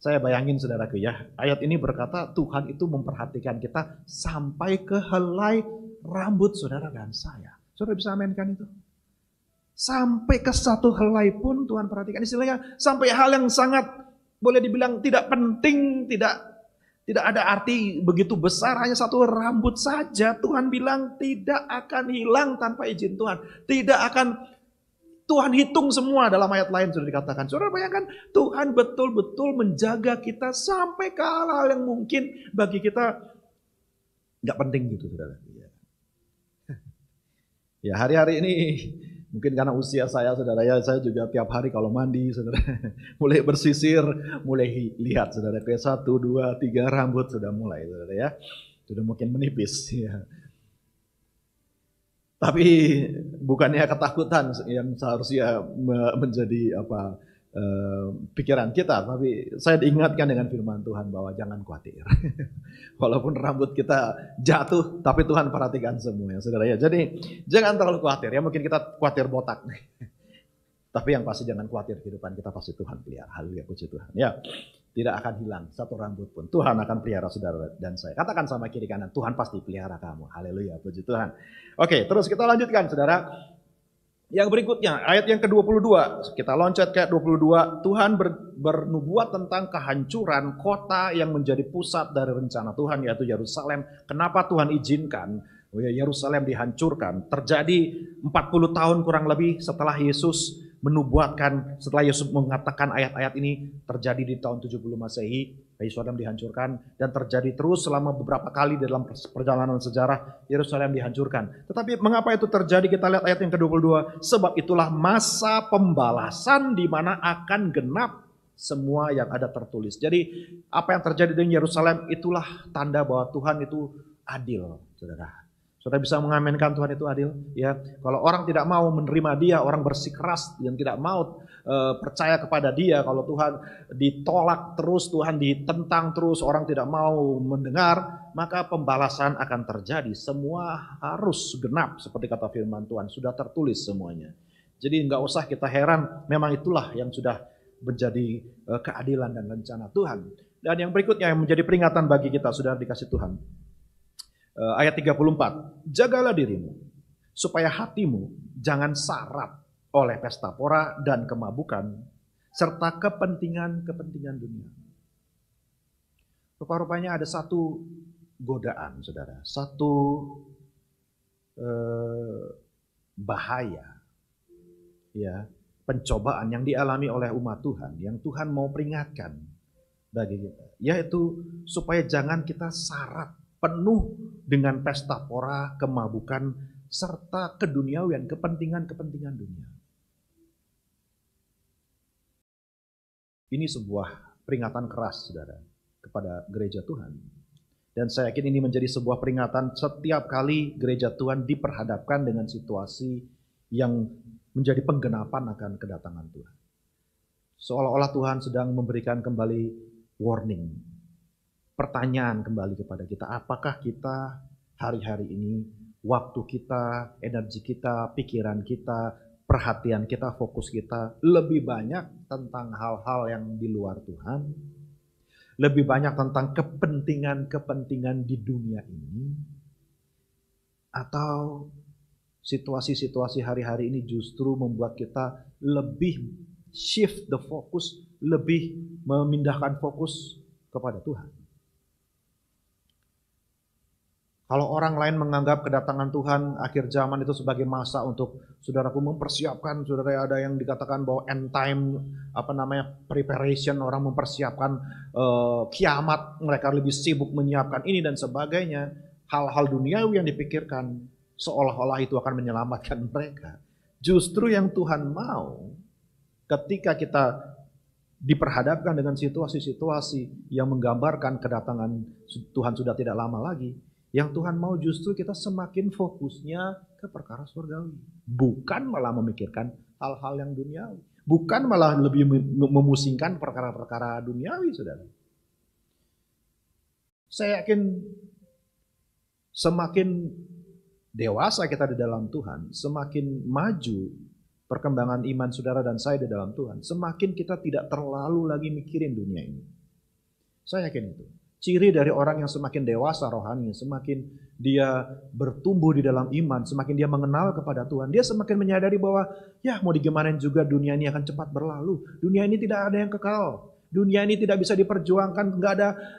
saya bayangin saudaraku ya. Ayat ini berkata Tuhan itu memperhatikan kita sampai ke helai rambut saudara dan saya. Saudara bisa aminkan itu? Sampai ke satu helai pun Tuhan perhatikan. Istilahnya sampai hal yang sangat boleh dibilang tidak penting, tidak ada arti begitu besar, hanya satu rambut saja. Tuhan bilang tidak akan hilang tanpa izin Tuhan. Tidak akan, Tuhan hitung semua dalam ayat lain sudah dikatakan. Saudara bayangkan Tuhan betul-betul menjaga kita sampai ke hal-hal yang mungkin bagi kita nggak penting gitu saudara. Ya hari-hari ini mungkin karena usia saya saudara ya, saya juga tiap hari kalau mandi saudara mulai bersisir, mulai lihat saudara, kayak 1, 2, 3 rambut sudah mulai saudara ya, sudah mungkin menipis ya. Tapi bukannya ketakutan yang seharusnya menjadi pikiran kita, tapi saya diingatkan dengan firman Tuhan bahwa jangan khawatir. Walaupun rambut kita jatuh, tapi Tuhan perhatikan semuanya, saudara ya. Jadi jangan terlalu khawatir ya. Mungkin kita khawatir botak nih. Tapi yang pasti jangan khawatir, kehidupan kita pasti Tuhan pelihara. Haleluya, puji Tuhan. Ya, tidak akan hilang satu rambut pun. Tuhan akan pelihara saudara dan saya. Katakan sama kiri kanan, Tuhan pasti pelihara kamu. Haleluya, puji Tuhan. Oke, terus kita lanjutkan saudara. Yang berikutnya, ayat yang ke-22, kita loncat ke ayat 22, Tuhan bernubuat tentang kehancuran kota yang menjadi pusat dari rencana Tuhan, yaitu Yerusalem. Kenapa Tuhan izinkan Yerusalem dihancurkan? Terjadi 40 tahun kurang lebih setelah Yesus menubuatkan, setelah Yesus mengatakan ayat-ayat ini, terjadi di tahun 70 Masehi, Yerusalem dihancurkan, dan terjadi terus selama beberapa kali dalam perjalanan sejarah Yerusalem dihancurkan. Tetapi mengapa itu terjadi? Kita lihat ayat yang ke-22. Sebab itulah masa pembalasan di mana akan genap semua yang ada tertulis. Jadi apa yang terjadi dengan Yerusalem itulah tanda bahwa Tuhan itu adil, saudara. Saudara bisa mengaminkan Tuhan itu adil? Ya, kalau orang tidak mau menerima Dia, orang bersikeras dan tidak mau percaya kepada Dia, kalau Tuhan ditolak terus, Tuhan ditentang terus, orang tidak mau mendengar, maka pembalasan akan terjadi. Semua harus genap seperti kata firman Tuhan, sudah tertulis semuanya. Jadi nggak usah kita heran, memang itulah yang sudah menjadi keadilan dan rencana Tuhan. Dan yang berikutnya yang menjadi peringatan bagi kita, saudara dikasih Tuhan. Ayat 34, jagalah dirimu supaya hatimu jangan syarat oleh pesta pora dan kemabukan serta kepentingan-kepentingan dunia. Rupa-rupanya ada satu godaan, saudara, satu bahaya, ya, pencobaan yang dialami oleh umat Tuhan, yang Tuhan mau peringatkan bagi kita, yaitu supaya jangan kita syarat penuh dengan pesta pora, kemabukan, serta keduniawian, kepentingan-kepentingan dunia. Ini sebuah peringatan keras, saudara, kepada gereja Tuhan. Dan saya yakin ini menjadi sebuah peringatan setiap kali gereja Tuhan diperhadapkan dengan situasi yang menjadi penggenapan akan kedatangan Tuhan. Seolah-olah Tuhan sedang memberikan kembali warning, pertanyaan kembali kepada kita, apakah kita hari-hari ini, waktu kita, energi kita, pikiran kita, perhatian kita, fokus kita lebih banyak tentang hal-hal yang di luar Tuhan, lebih banyak tentang kepentingan-kepentingan di dunia ini, atau situasi-situasi hari-hari ini justru membuat kita lebih shift the focus, lebih memindahkan fokus kepada Tuhan. Kalau orang lain menganggap kedatangan Tuhan akhir zaman itu sebagai masa untuk saudaraku mempersiapkan, saudara, ada yang dikatakan bahwa end time, preparation, orang mempersiapkan kiamat, mereka lebih sibuk menyiapkan ini dan sebagainya. Hal-hal duniawi yang dipikirkan seolah-olah itu akan menyelamatkan mereka. Justru yang Tuhan mau ketika kita diperhadapkan dengan situasi-situasi yang menggambarkan kedatangan Tuhan sudah tidak lama lagi, yang Tuhan mau justru kita semakin fokusnya ke perkara surgawi. Bukan malah memikirkan hal-hal yang duniawi. Bukan malah lebih memusingkan perkara-perkara duniawi, saudara. Saya yakin semakin dewasa kita di dalam Tuhan, semakin maju perkembangan iman saudara dan saya di dalam Tuhan, semakin kita tidak terlalu lagi mikirin dunia ini. Saya yakin itu. Ciri dari orang yang semakin dewasa rohani, semakin dia bertumbuh di dalam iman, semakin dia mengenal kepada Tuhan, dia semakin menyadari bahwa ya mau digimanain juga dunia ini akan cepat berlalu. Dunia ini tidak ada yang kekal. Dunia ini tidak bisa diperjuangkan,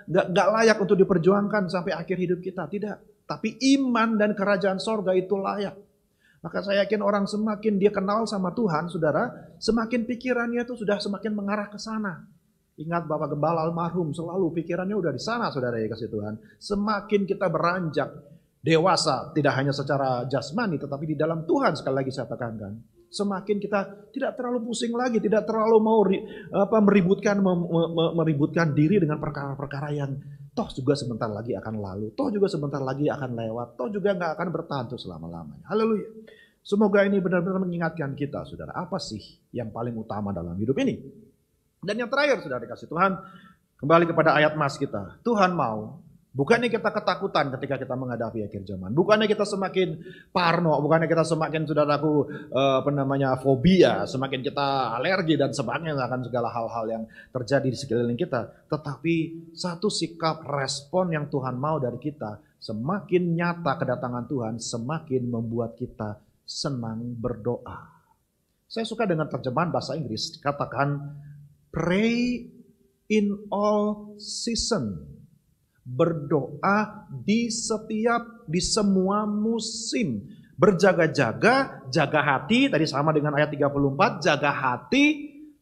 nggak layak untuk diperjuangkan sampai akhir hidup kita. Tidak. Tapi iman dan kerajaan sorga itu layak. Maka saya yakin orang semakin dia kenal sama Tuhan, saudara, semakin pikirannya itu sudah semakin mengarah ke sana. Ingat Bapak Gembala almarhum selalu pikirannya udah di sana, saudara ya kasih Tuhan. Semakin kita beranjak dewasa, tidak hanya secara jasmani, tetapi di dalam Tuhan, sekali lagi saya tekankan. Semakin kita tidak terlalu pusing lagi, tidak terlalu mau meributkan diri dengan perkara-perkara yang toh juga sebentar lagi akan lalu, toh juga sebentar lagi akan lewat, toh juga nggak akan bertahan tuh selama-lamanya. Haleluya. Semoga ini benar-benar mengingatkan kita, saudara, apa sih yang paling utama dalam hidup ini? Dan yang terakhir, saudara dikasih Tuhan, kembali kepada ayat mas kita. Tuhan mau, bukannya kita ketakutan ketika kita menghadapi akhir zaman. Bukannya kita semakin parno, bukannya kita semakin, saudaraku, fobia, semakin kita alergi dan sebagainya akan segala hal-hal yang terjadi di sekeliling kita. Tetapi satu sikap respon yang Tuhan mau dari kita, semakin nyata kedatangan Tuhan, semakin membuat kita senang berdoa. Saya suka dengan terjemahan bahasa Inggris, dikatakan pray in all season. Berdoa di semua musim. Berjaga-jaga, jaga hati, tadi sama dengan ayat 34, jaga hati.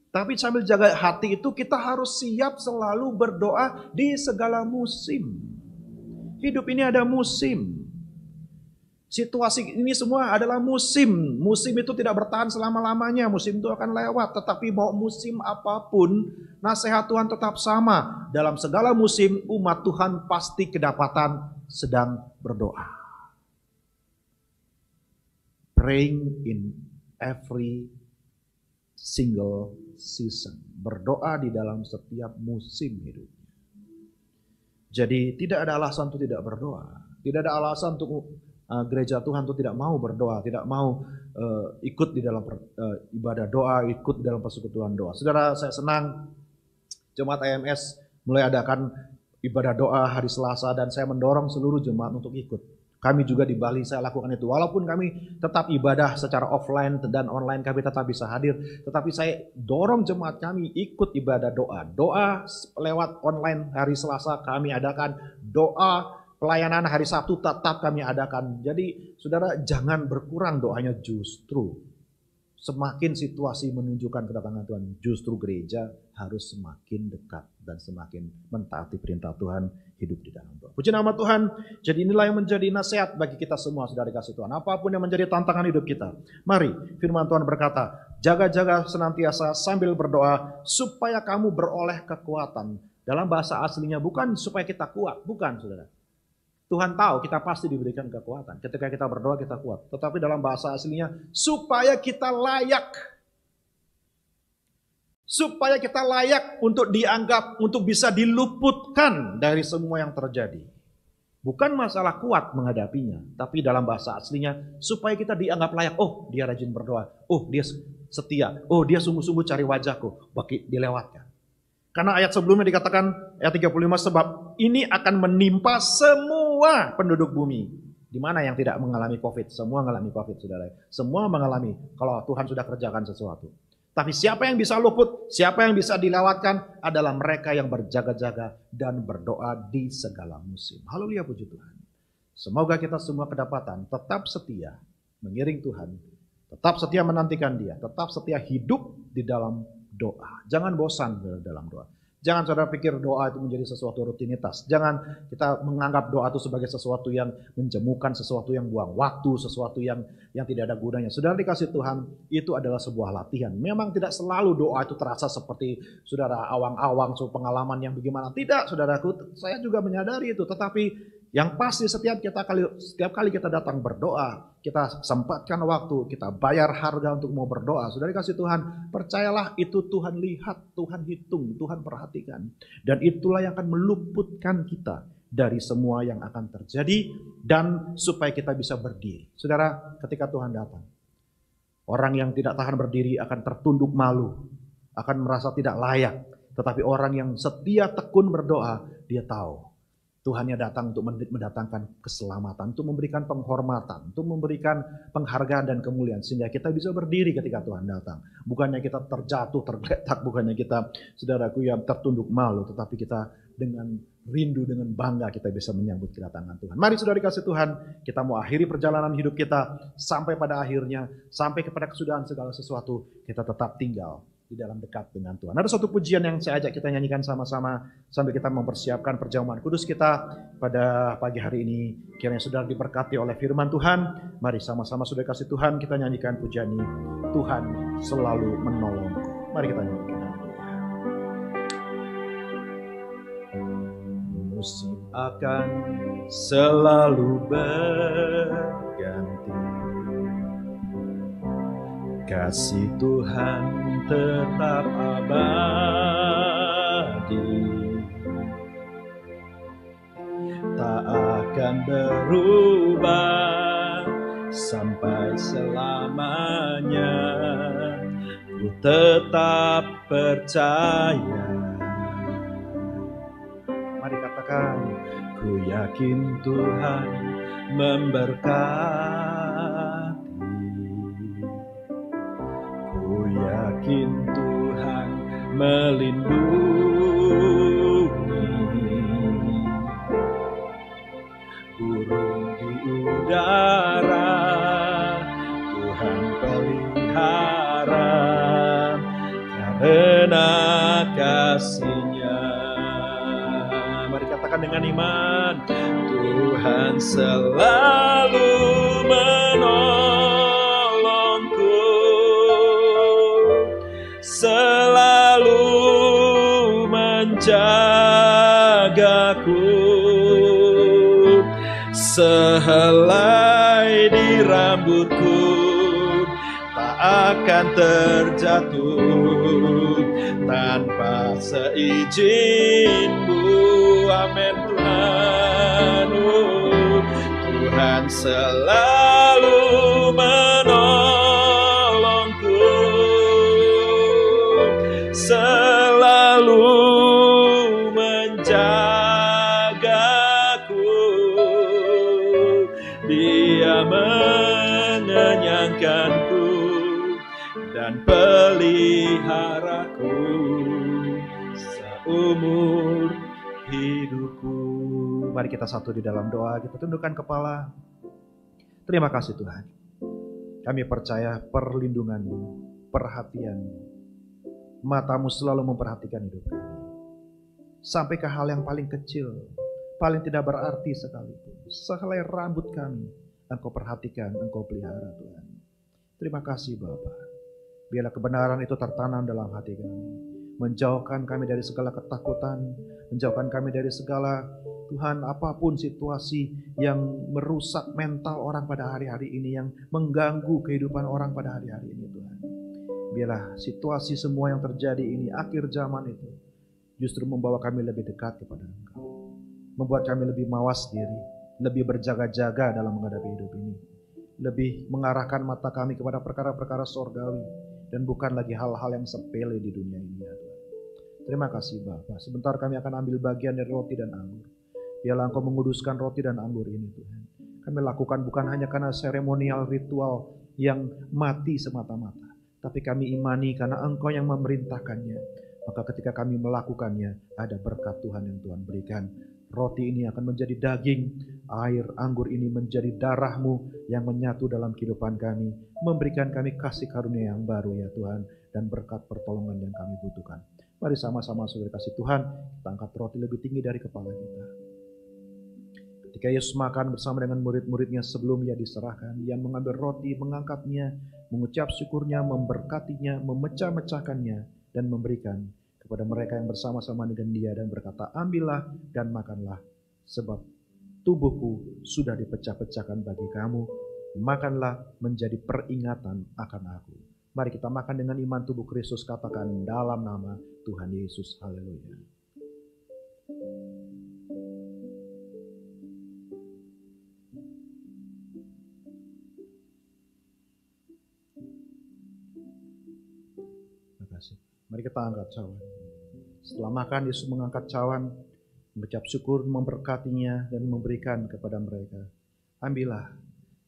Tapi sambil jaga hati itu kita harus siap selalu berdoa di segala musim. Hidup ini ada musim. Situasi ini semua adalah musim. Musim itu tidak bertahan selama-lamanya. Musim itu akan lewat. Tetapi mau musim apapun, nasihat Tuhan tetap sama. Dalam segala musim, umat Tuhan pasti kedapatan sedang berdoa. Praying in every single season. Berdoa di dalam setiap musim hidup. Jadi tidak ada alasan untuk tidak berdoa. Tidak ada alasan untuk gereja Tuhan itu tidak mau berdoa, tidak mau ikut di dalam ibadah doa, ikut di dalam persekutuan doa. Saudara, saya senang jemaat AMS mulai adakan ibadah doa hari Selasa dan saya mendorong seluruh jemaat untuk ikut. Kami juga di Bali saya lakukan itu. Walaupun kami tetap ibadah secara offline dan online kami tetap bisa hadir, tetapi saya dorong jemaat kami ikut ibadah doa. Doa lewat online hari Selasa kami adakan, doa pelayanan hari Sabtu tetap kami adakan. Jadi saudara jangan berkurang doanya, justru semakin situasi menunjukkan kedatangan Tuhan, justru gereja harus semakin dekat dan semakin mentaati perintah Tuhan, hidup di dalam doa. Puji nama Tuhan. Jadi inilah yang menjadi nasihat bagi kita semua saudara dikasih Tuhan. Apapun yang menjadi tantangan hidup kita, mari firman Tuhan berkata, jaga-jaga senantiasa sambil berdoa supaya kamu beroleh kekuatan. Dalam bahasa aslinya bukan supaya kita kuat, bukan saudara. Tuhan tahu kita pasti diberikan kekuatan. Ketika kita berdoa kita kuat. Tetapi dalam bahasa aslinya supaya kita layak. Supaya kita layak untuk dianggap, untuk bisa diluputkan dari semua yang terjadi. Bukan masalah kuat menghadapinya. Tapi dalam bahasa aslinya supaya kita dianggap layak. Oh dia rajin berdoa. Oh dia setia. Oh dia sungguh-sungguh cari wajahku. Bagi dilewatkan. Karena ayat sebelumnya dikatakan, ayat 35, sebab ini akan menimpa semua penduduk bumi. Di mana yang tidak mengalami COVID? Semua mengalami COVID, saudara. Semua mengalami kalau Tuhan sudah kerjakan sesuatu. Tapi siapa yang bisa luput, siapa yang bisa dilewatkan adalah mereka yang berjaga-jaga dan berdoa di segala musim. Haleluya, puji Tuhan. Semoga kita semua kedapatan tetap setia mengiring Tuhan, tetap setia menantikan Dia, tetap setia hidup di dalam doa. Jangan bosan dalam doa. Jangan saudara pikir doa itu menjadi sesuatu rutinitas. Jangan kita menganggap doa itu sebagai sesuatu yang menjemukan, sesuatu yang buang waktu, sesuatu yang tidak ada gunanya. Saudara dikasih Tuhan, itu adalah sebuah latihan. Memang tidak selalu doa itu terasa seperti saudara awang-awang, pengalaman yang bagaimana. Tidak, saudaraku, saya juga menyadari itu. Tetapi yang pasti setiap kali kita datang berdoa, kita sempatkan waktu, kita bayar harga untuk mau berdoa. Saudara kasih Tuhan, percayalah itu Tuhan lihat, Tuhan hitung, Tuhan perhatikan. Dan itulah yang akan meluputkan kita dari semua yang akan terjadi dan supaya kita bisa berdiri. Saudara, ketika Tuhan datang, orang yang tidak tahan berdiri akan tertunduk malu, akan merasa tidak layak. Tetapi orang yang setia tekun berdoa, dia tahu Tuhannya datang untuk mendatangkan keselamatan, untuk memberikan penghormatan, untuk memberikan penghargaan dan kemuliaan. Sehingga kita bisa berdiri ketika Tuhan datang. Bukannya kita terjatuh, tergeletak, bukannya kita, saudaraku, yang tertunduk malu. Tetapi kita dengan rindu, dengan bangga kita bisa menyambut kedatangan Tuhan. Mari saudara dikasih Tuhan, kita mau akhiri perjalanan hidup kita sampai pada akhirnya, sampai kepada kesudahan segala sesuatu, kita tetap tinggal di dalam dekat dengan Tuhan. Ada satu pujian yang saya ajak kita nyanyikan sama-sama sambil kita mempersiapkan perjamuan kudus kita pada pagi hari ini. Kiranya saudara diberkati oleh firman Tuhan. Mari sama-sama saudara kasih Tuhan kita nyanyikan pujian ini. Tuhan selalu menolong. Mari kita nyanyikan. Musim akan selalu berganti. Kasih Tuhan tetap abadi, tak akan berubah sampai selamanya. Ku tetap percaya. Mari katakan, ku yakin Tuhan memberkati. Ku yakin Tuhan melindungi. Burung di udara Tuhan pelihara, karena kasih-Nya. Mari katakan dengan iman, Tuhan selalu menolongku, selalu menjagaku. Sehelai di rambutku tak akan terjatuh tanpa seizin-Mu. Amin Tuhan. Tuhan selalu menolongku, selalu menjagaku. Dia mengenyangkanku dan peliharaku seumur hidupku. Mari kita satu di dalam doa, kita tundukkan kepala. Terima kasih Tuhan. Kami percaya perlindungan-Mu, perhatian-Mu. Mata-Mu selalu memperhatikan hidup kami. Sampai ke hal yang paling kecil, paling tidak berarti sekalipun. Sehelai rambut kami, Engkau perhatikan, Engkau pelihara Tuhan. Terima kasih Bapa. Biarlah kebenaran itu tertanam dalam hati kami. Menjauhkan kami dari segala ketakutan, menjauhkan kami dari segala, Tuhan, apapun situasi yang merusak mental orang pada hari-hari ini, yang mengganggu kehidupan orang pada hari-hari ini Tuhan. Biarlah situasi semua yang terjadi ini, akhir zaman itu, justru membawa kami lebih dekat kepada Engkau. Membuat kami lebih mawas diri, lebih berjaga-jaga dalam menghadapi hidup ini. Lebih mengarahkan mata kami kepada perkara-perkara sorgawi, dan bukan lagi hal-hal yang sepele di dunia ini ya Tuhan. Terima kasih Bapa. Sebentar kami akan ambil bagian dari roti dan anggur. Biarlah Engkau menguduskan roti dan anggur ini Tuhan. Kami lakukan bukan hanya karena seremonial ritual yang mati semata-mata, tapi kami imani karena Engkau yang memerintahkannya. Maka ketika kami melakukannya, ada berkat Tuhan yang Tuhan berikan. Roti ini akan menjadi daging, air anggur ini menjadi darah-Mu yang menyatu dalam kehidupan kami, memberikan kami kasih karunia yang baru ya Tuhan, dan berkat pertolongan yang kami butuhkan. Mari sama-sama saudara kasih Tuhan, kita angkat roti lebih tinggi dari kepala kita. Ketika Yesus makan bersama dengan murid-muridnya sebelum Ia diserahkan, Ia mengambil roti, mengangkatnya, mengucap syukurnya, memberkatinya, memecah-mecahkannya, dan memberikan kepada mereka yang bersama-sama dengan Dia dan berkata, ambillah dan makanlah, sebab tubuhku sudah dipecah-pecahkan bagi kamu, makanlah menjadi peringatan akan aku. Mari kita makan dengan iman tubuh Kristus, katakan dalam nama Tuhan Yesus. Haleluya. Terima kasih. Mari kita angkat cawan. Setelah makan, Yesus mengangkat cawan, mengucap syukur, memberkatinya, dan memberikan kepada mereka. Ambillah,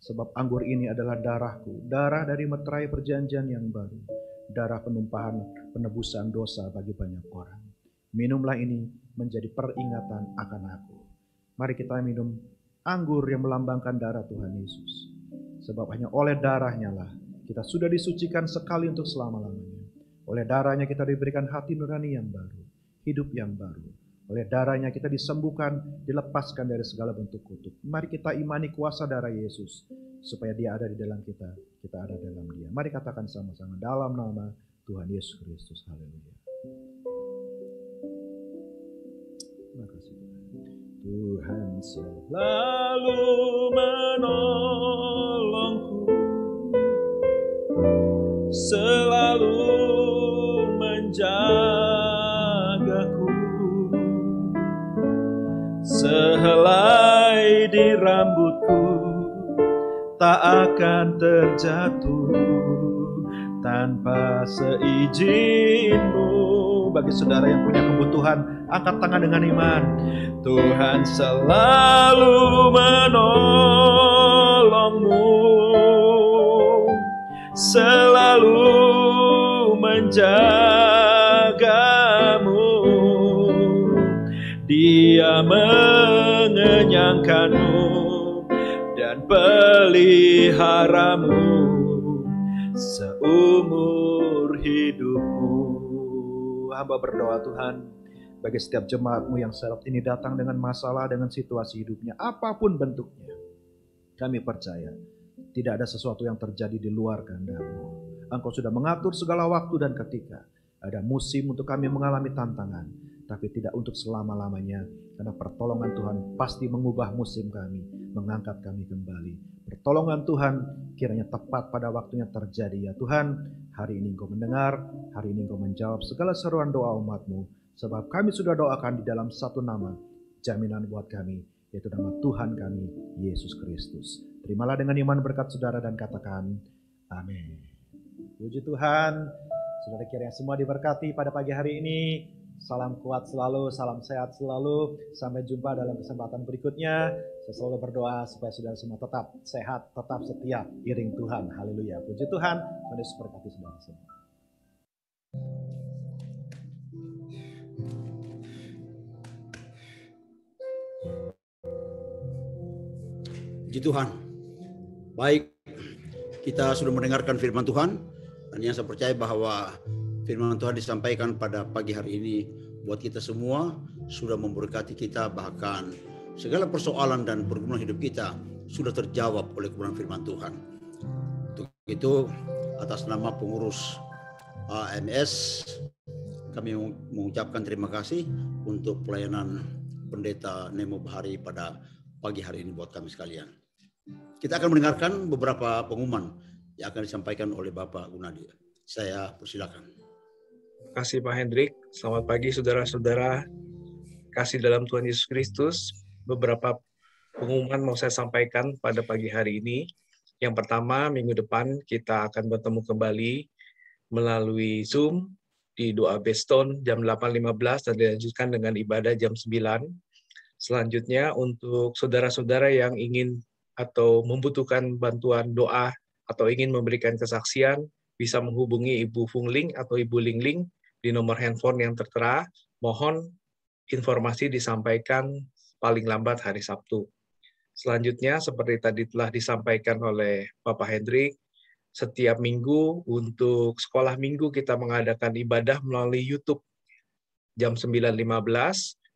sebab anggur ini adalah darahku, darah dari meterai perjanjian yang baru, darah penumpahan penebusan dosa bagi banyak orang. Minumlah ini menjadi peringatan akan aku. Mari kita minum anggur yang melambangkan darah Tuhan Yesus. Sebab hanya oleh darahnya lah kita sudah disucikan sekali untuk selama-lamanya. Oleh darahnya kita diberikan hati nurani yang baru, hidup yang baru. Oleh darahnya kita disembuhkan, dilepaskan dari segala bentuk kutuk. Mari kita imani kuasa darah Yesus, supaya Dia ada di dalam kita, kita ada dalam Dia. Mari katakan sama-sama dalam nama Tuhan Yesus Kristus. Haleluya. Terima kasih Tuhan. Tuhan selalu menolongku, selalu sehelai di rambutku tak akan terjatuh tanpa seizin-Mu. Bagi saudara yang punya kebutuhan, angkat tangan dengan iman. Tuhan selalu menolongmu, selalu menjagamu. Dia mengenyangkanmu dan peliharamu seumur hidupmu. Hamba berdoa Tuhan, bagi setiap jemaat-Mu yang saat ini datang dengan masalah, dengan situasi hidupnya, apapun bentuknya. Kami percaya, tidak ada sesuatu yang terjadi di luar kehendak-Mu. Engkau sudah mengatur segala waktu dan ketika. Ada musim untuk kami mengalami tantangan, tapi tidak untuk selama-lamanya. Karena pertolongan Tuhan pasti mengubah musim kami, mengangkat kami kembali. Pertolongan Tuhan kiranya tepat pada waktunya terjadi ya Tuhan. Hari ini Engkau mendengar, hari ini Engkau menjawab segala seruan doa umat-Mu. Sebab kami sudah doakan di dalam satu nama, jaminan buat kami, yaitu nama Tuhan kami, Yesus Kristus. Terimalah dengan iman berkat saudara dan katakan, amin. Puji Tuhan, saudara kiranya semua diberkati pada pagi hari ini. Salam kuat selalu, salam sehat selalu. Sampai jumpa dalam kesempatan berikutnya. Saya selalu berdoa supaya saudara semua tetap sehat, tetap setia, iring Tuhan. Haleluya. Puji Tuhan, Tuhan Yesus berkati saudara semua. Puji Tuhan. Baik, kita sudah mendengarkan firman Tuhan. Dan yang saya percaya bahwa firman Tuhan disampaikan pada pagi hari ini buat kita semua sudah memberkati kita, bahkan segala persoalan dan pergumulan hidup kita sudah terjawab oleh kebenaran firman Tuhan. Untuk itu atas nama pengurus AMS kami mengucapkan terima kasih untuk pelayanan Pendeta Nemo Bahari pada pagi hari ini buat kami sekalian. Kita akan mendengarkan beberapa pengumuman yang akan disampaikan oleh Bapak Gunadi. Saya persilakan. Terima kasih Pak Hendrik. Selamat pagi saudara-saudara. Kasih dalam Tuhan Yesus Kristus. Beberapa pengumuman mau saya sampaikan pada pagi hari ini. Yang pertama, minggu depan kita akan bertemu kembali melalui Zoom di doa Beston jam 8.15 dan dilanjutkan dengan ibadah jam 9. Selanjutnya untuk saudara-saudara yang ingin atau membutuhkan bantuan doa atau ingin memberikan kesaksian, bisa menghubungi Ibu Fungling atau Ibu Lingling di nomor handphone yang tertera. Mohon informasi disampaikan paling lambat hari Sabtu. Selanjutnya, seperti tadi telah disampaikan oleh Bapak Hendrik, setiap minggu untuk sekolah minggu kita mengadakan ibadah melalui YouTube jam 9.15.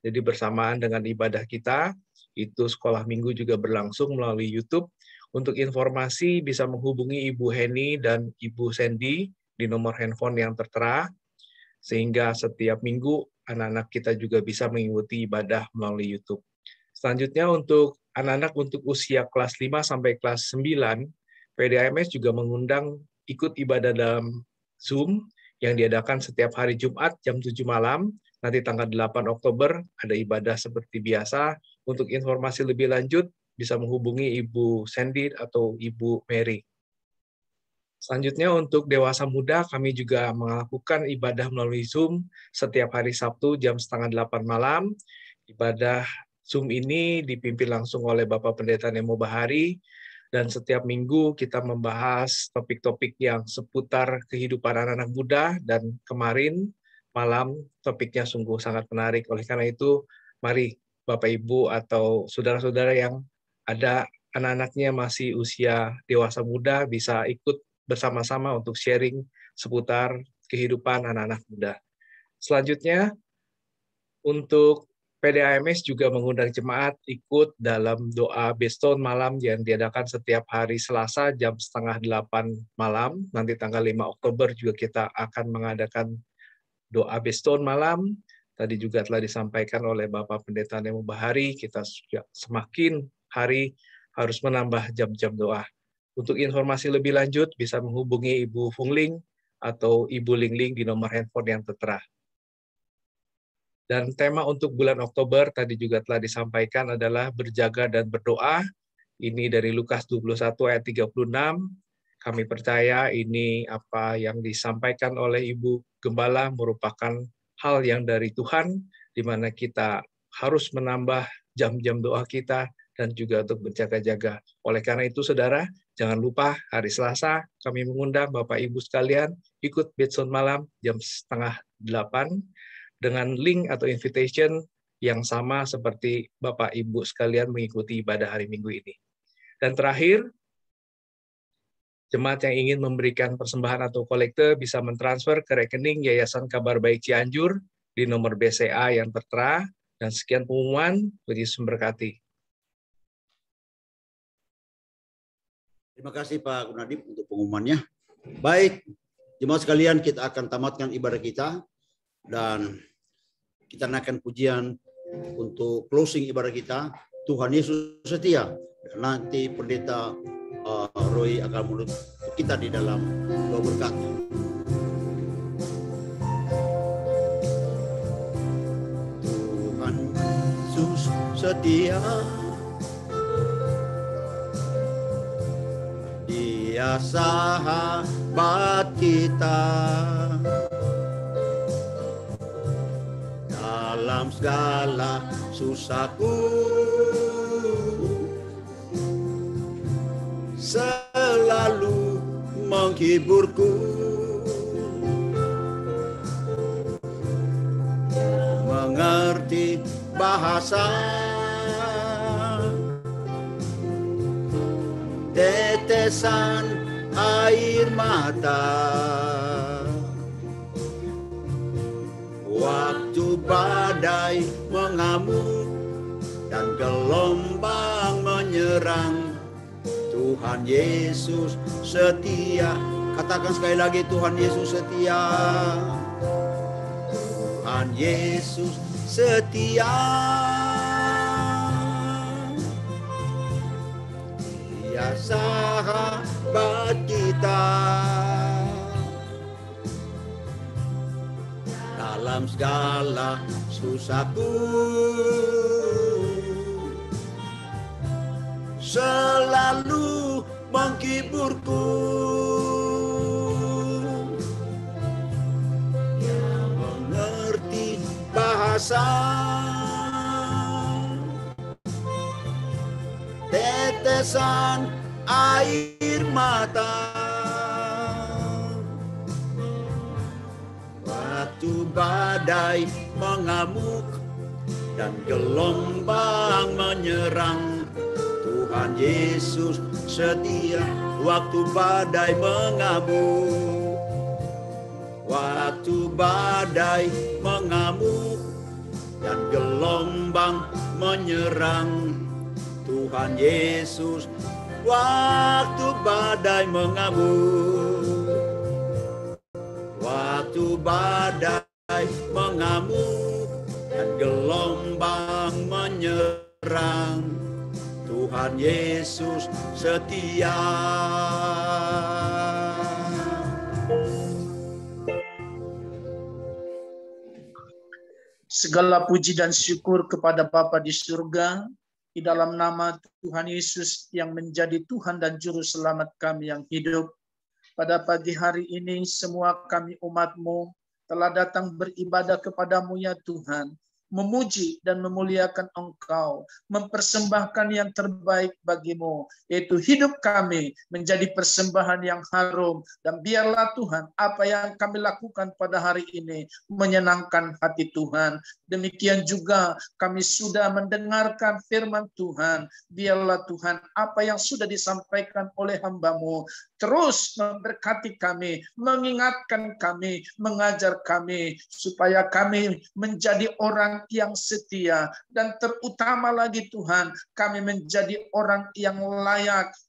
Jadi bersamaan dengan ibadah kita, itu sekolah minggu juga berlangsung melalui YouTube. Untuk informasi bisa menghubungi Ibu Heni dan Ibu Sandy di nomor handphone yang tertera, sehingga setiap minggu anak-anak kita juga bisa mengikuti ibadah melalui YouTube. Selanjutnya untuk anak-anak untuk usia kelas 5 sampai kelas 9, PDAMS juga mengundang ikut ibadah dalam Zoom yang diadakan setiap hari Jumat jam 7 malam. Nanti tanggal 8 Oktober ada ibadah seperti biasa. Untuk informasi lebih lanjut bisa menghubungi Ibu Sandy atau Ibu Mary. Selanjutnya untuk dewasa muda, kami juga melakukan ibadah melalui Zoom setiap hari Sabtu jam 7:30 malam. Ibadah Zoom ini dipimpin langsung oleh Bapak Pendeta Nemo Bahari, dan setiap minggu kita membahas topik-topik yang seputar kehidupan anak-anak muda, dan kemarin malam topiknya sungguh sangat menarik. Oleh karena itu, mari Bapak Ibu atau saudara-saudara yang ada anak-anaknya masih usia dewasa muda bisa ikut bersama-sama untuk sharing seputar kehidupan anak-anak muda. Selanjutnya, untuk PDAMS juga mengundang jemaat ikut dalam doa Beston malam yang diadakan setiap hari Selasa jam 7:30 malam. Nanti tanggal 5 Oktober juga kita akan mengadakan doa Beston malam. Tadi juga telah disampaikan oleh Bapak Pendeta Nemo Bahari, kita semakin hari harus menambah jam-jam doa. Untuk informasi lebih lanjut bisa menghubungi Ibu Fungling atau Ibu Lingling di nomor handphone yang tertera. Dan tema untuk bulan Oktober tadi juga telah disampaikan adalah berjaga dan berdoa. Ini dari Lukas 21 ayat 36. Kami percaya ini apa yang disampaikan oleh Ibu Gembala merupakan hal yang dari Tuhan, di mana kita harus menambah jam-jam doa kita dan juga untuk berjaga-jaga. Oleh karena itu, saudara, jangan lupa hari Selasa kami mengundang Bapak Ibu sekalian ikut Betson malam jam 7:30 dengan link atau invitation yang sama seperti Bapak Ibu sekalian mengikuti ibadah hari Minggu ini. Dan terakhir, jemaat yang ingin memberikan persembahan atau kolekte bisa mentransfer ke rekening Yayasan Kabar Baik Cianjur di nomor BCA yang tertera. Dan sekian pengumuman, Tuhan Yesus memberkati. Terima kasih Pak Gunadip untuk pengumumannya. Baik, jemaat sekalian, kita akan tamatkan ibadah kita dan kita naikkan pujian untuk closing ibadah kita. Tuhan Yesus setia. Nanti pendeta Roy akan menutup kita di dalam doa berkat. Tuhan Yesus setia. Dia sahabat kita. Dalam segala susahku selalu menghiburku, mengerti bahasa tetesan air mata. Waktu badai mengamuk dan gelombang menyerang, Tuhan Yesus setia. Katakan sekali lagi, Tuhan Yesus setia. Tuhan Yesus setia. Dia sahabat kita. Dalam segala susahku selalu menghiburku, yang mengerti bahasa tetesan air mata. Waktu badai mengamuk dan gelombang menyerang, Tuhan Yesus setia. Waktu badai mengamuk, waktu badai mengamuk dan gelombang menyerang, Tuhan Yesus. Waktu badai mengamuk, waktu badai mengamuk dan gelombang menyerang, Tuhan Yesus setia. Segala puji dan syukur kepada Bapa di surga, di dalam nama Tuhan Yesus yang menjadi Tuhan dan Juru Selamat kami yang hidup. Pada pagi hari ini semua kami umat-Mu telah datang beribadah kepada-Mu ya Tuhan, memuji dan memuliakan Engkau, mempersembahkan yang terbaik bagi-Mu, yaitu hidup kami menjadi persembahan yang harum. Dan biarlah Tuhan, apa yang kami lakukan pada hari ini menyenangkan hati Tuhan. Demikian juga kami sudah mendengarkan firman Tuhan. Biarlah Tuhan, apa yang sudah disampaikan oleh hamba-Mu terus memberkati kami, mengingatkan kami, mengajar kami, supaya kami menjadi orang orang yang setia. Dan terutama lagi Tuhan, kami menjadi orang yang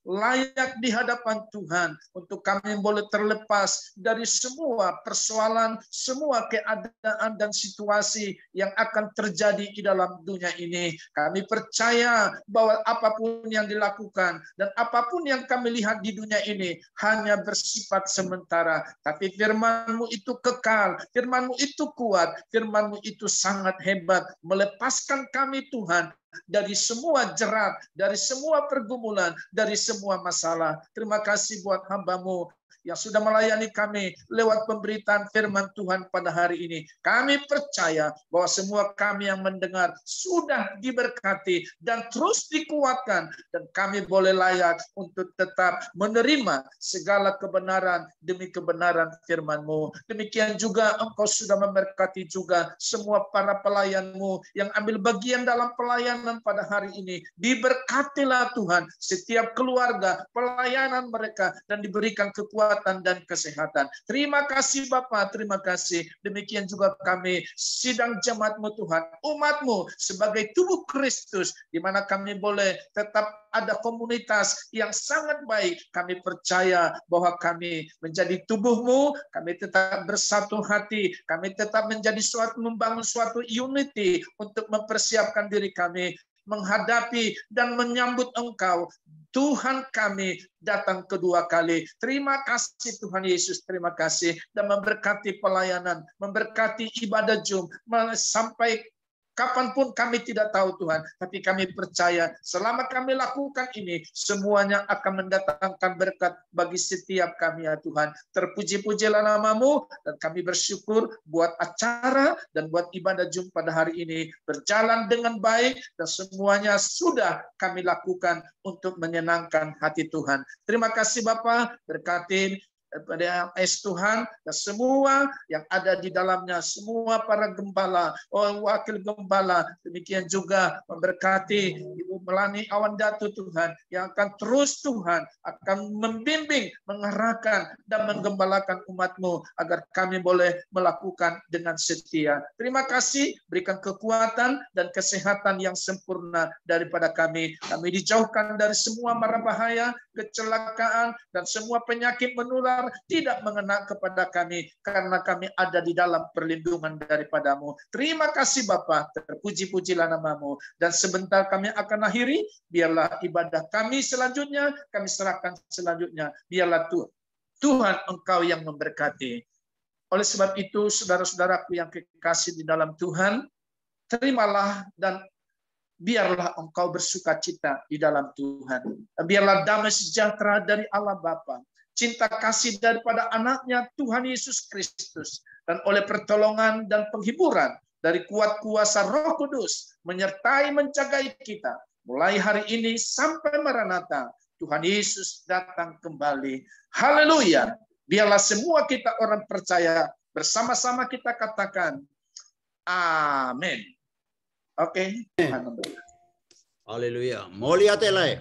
layak di hadapan Tuhan. Untuk kami boleh terlepas dari semua persoalan, semua keadaan dan situasi yang akan terjadi di dalam dunia ini. Kami percaya bahwa apapun yang dilakukan dan apapun yang kami lihat di dunia ini hanya bersifat sementara. Tapi firman-Mu itu kekal, firman-Mu itu kuat, firman-Mu itu sangat hebat, melepaskan kami Tuhan dari semua jerat, dari semua pergumulan, dari semua masalah. Terima kasih buat hamba-Mu yang sudah melayani kami lewat pemberitaan firman Tuhan pada hari ini. Kami percaya bahwa semua kami yang mendengar sudah diberkati dan terus dikuatkan, dan kami boleh layak untuk tetap menerima segala kebenaran demi kebenaran firman-Mu. Demikian juga Engkau sudah memberkati juga semua para pelayan-Mu yang ambil bagian dalam pelayanan pada hari ini. Diberkatilah Tuhan setiap keluarga, pelayanan mereka, dan diberikan kekuatan dan kesehatan. Terima kasih Bapa, terima kasih. Demikian juga kami sidang jemaat-Mu Tuhan, umat-Mu sebagai tubuh Kristus, di mana kami boleh tetap ada komunitas yang sangat baik. Kami percaya bahwa kami menjadi tubuh-Mu, kami tetap bersatu hati, kami tetap menjadi membangun suatu unity untuk mempersiapkan diri kami menghadapi dan menyambut Engkau, Tuhan kami, datang kedua kali. Terima kasih Tuhan Yesus, terima kasih, dan memberkati pelayanan, memberkati ibadah Jum, sampai kapanpun kami tidak tahu Tuhan, tapi kami percaya selama kami lakukan ini, semuanya akan mendatangkan berkat bagi setiap kami ya Tuhan. Terpuji-pujilah nama-Mu, dan kami bersyukur buat acara dan buat ibadah Jum pada hari ini berjalan dengan baik, dan semuanya sudah kami lakukan untuk menyenangkan hati Tuhan. Terima kasih Bapa, berkatin pada Tuhan dan semua yang ada di dalamnya, semua para gembala, wakil gembala, demikian juga memberkati Ibu Melani Awandatu Tuhan, yang akan terus Tuhan akan membimbing, mengarahkan dan menggembalakan umat-Mu agar kami boleh melakukan dengan setia. Terima kasih, berikan kekuatan dan kesehatan yang sempurna daripada kami. Kami dijauhkan dari semua mara bahaya, kecelakaan, dan semua penyakit menular tidak mengena kepada kami, karena kami ada di dalam perlindungan daripada-Mu. Terima kasih Bapa, terpuji-pujilah nama-Mu. Dan sebentar kami akan akhiri, biarlah ibadah kami selanjutnya, kami serahkan selanjutnya. Biarlah Tuhan Engkau yang memberkati. Oleh sebab itu, saudara-saudaraku yang kekasih di dalam Tuhan, terimalah dan biarlah engkau bersukacita di dalam Tuhan. Biarlah damai sejahtera dari Allah Bapa, cinta kasih daripada anaknya Tuhan Yesus Kristus, dan oleh pertolongan dan penghiburan dari kuat kuasa Roh Kudus menyertai menjagai kita mulai hari ini sampai Maranatha, Tuhan Yesus datang kembali. Haleluya. Biarlah semua kita orang percaya bersama-sama kita katakan amin. Oke. Haleluya. Molia telai.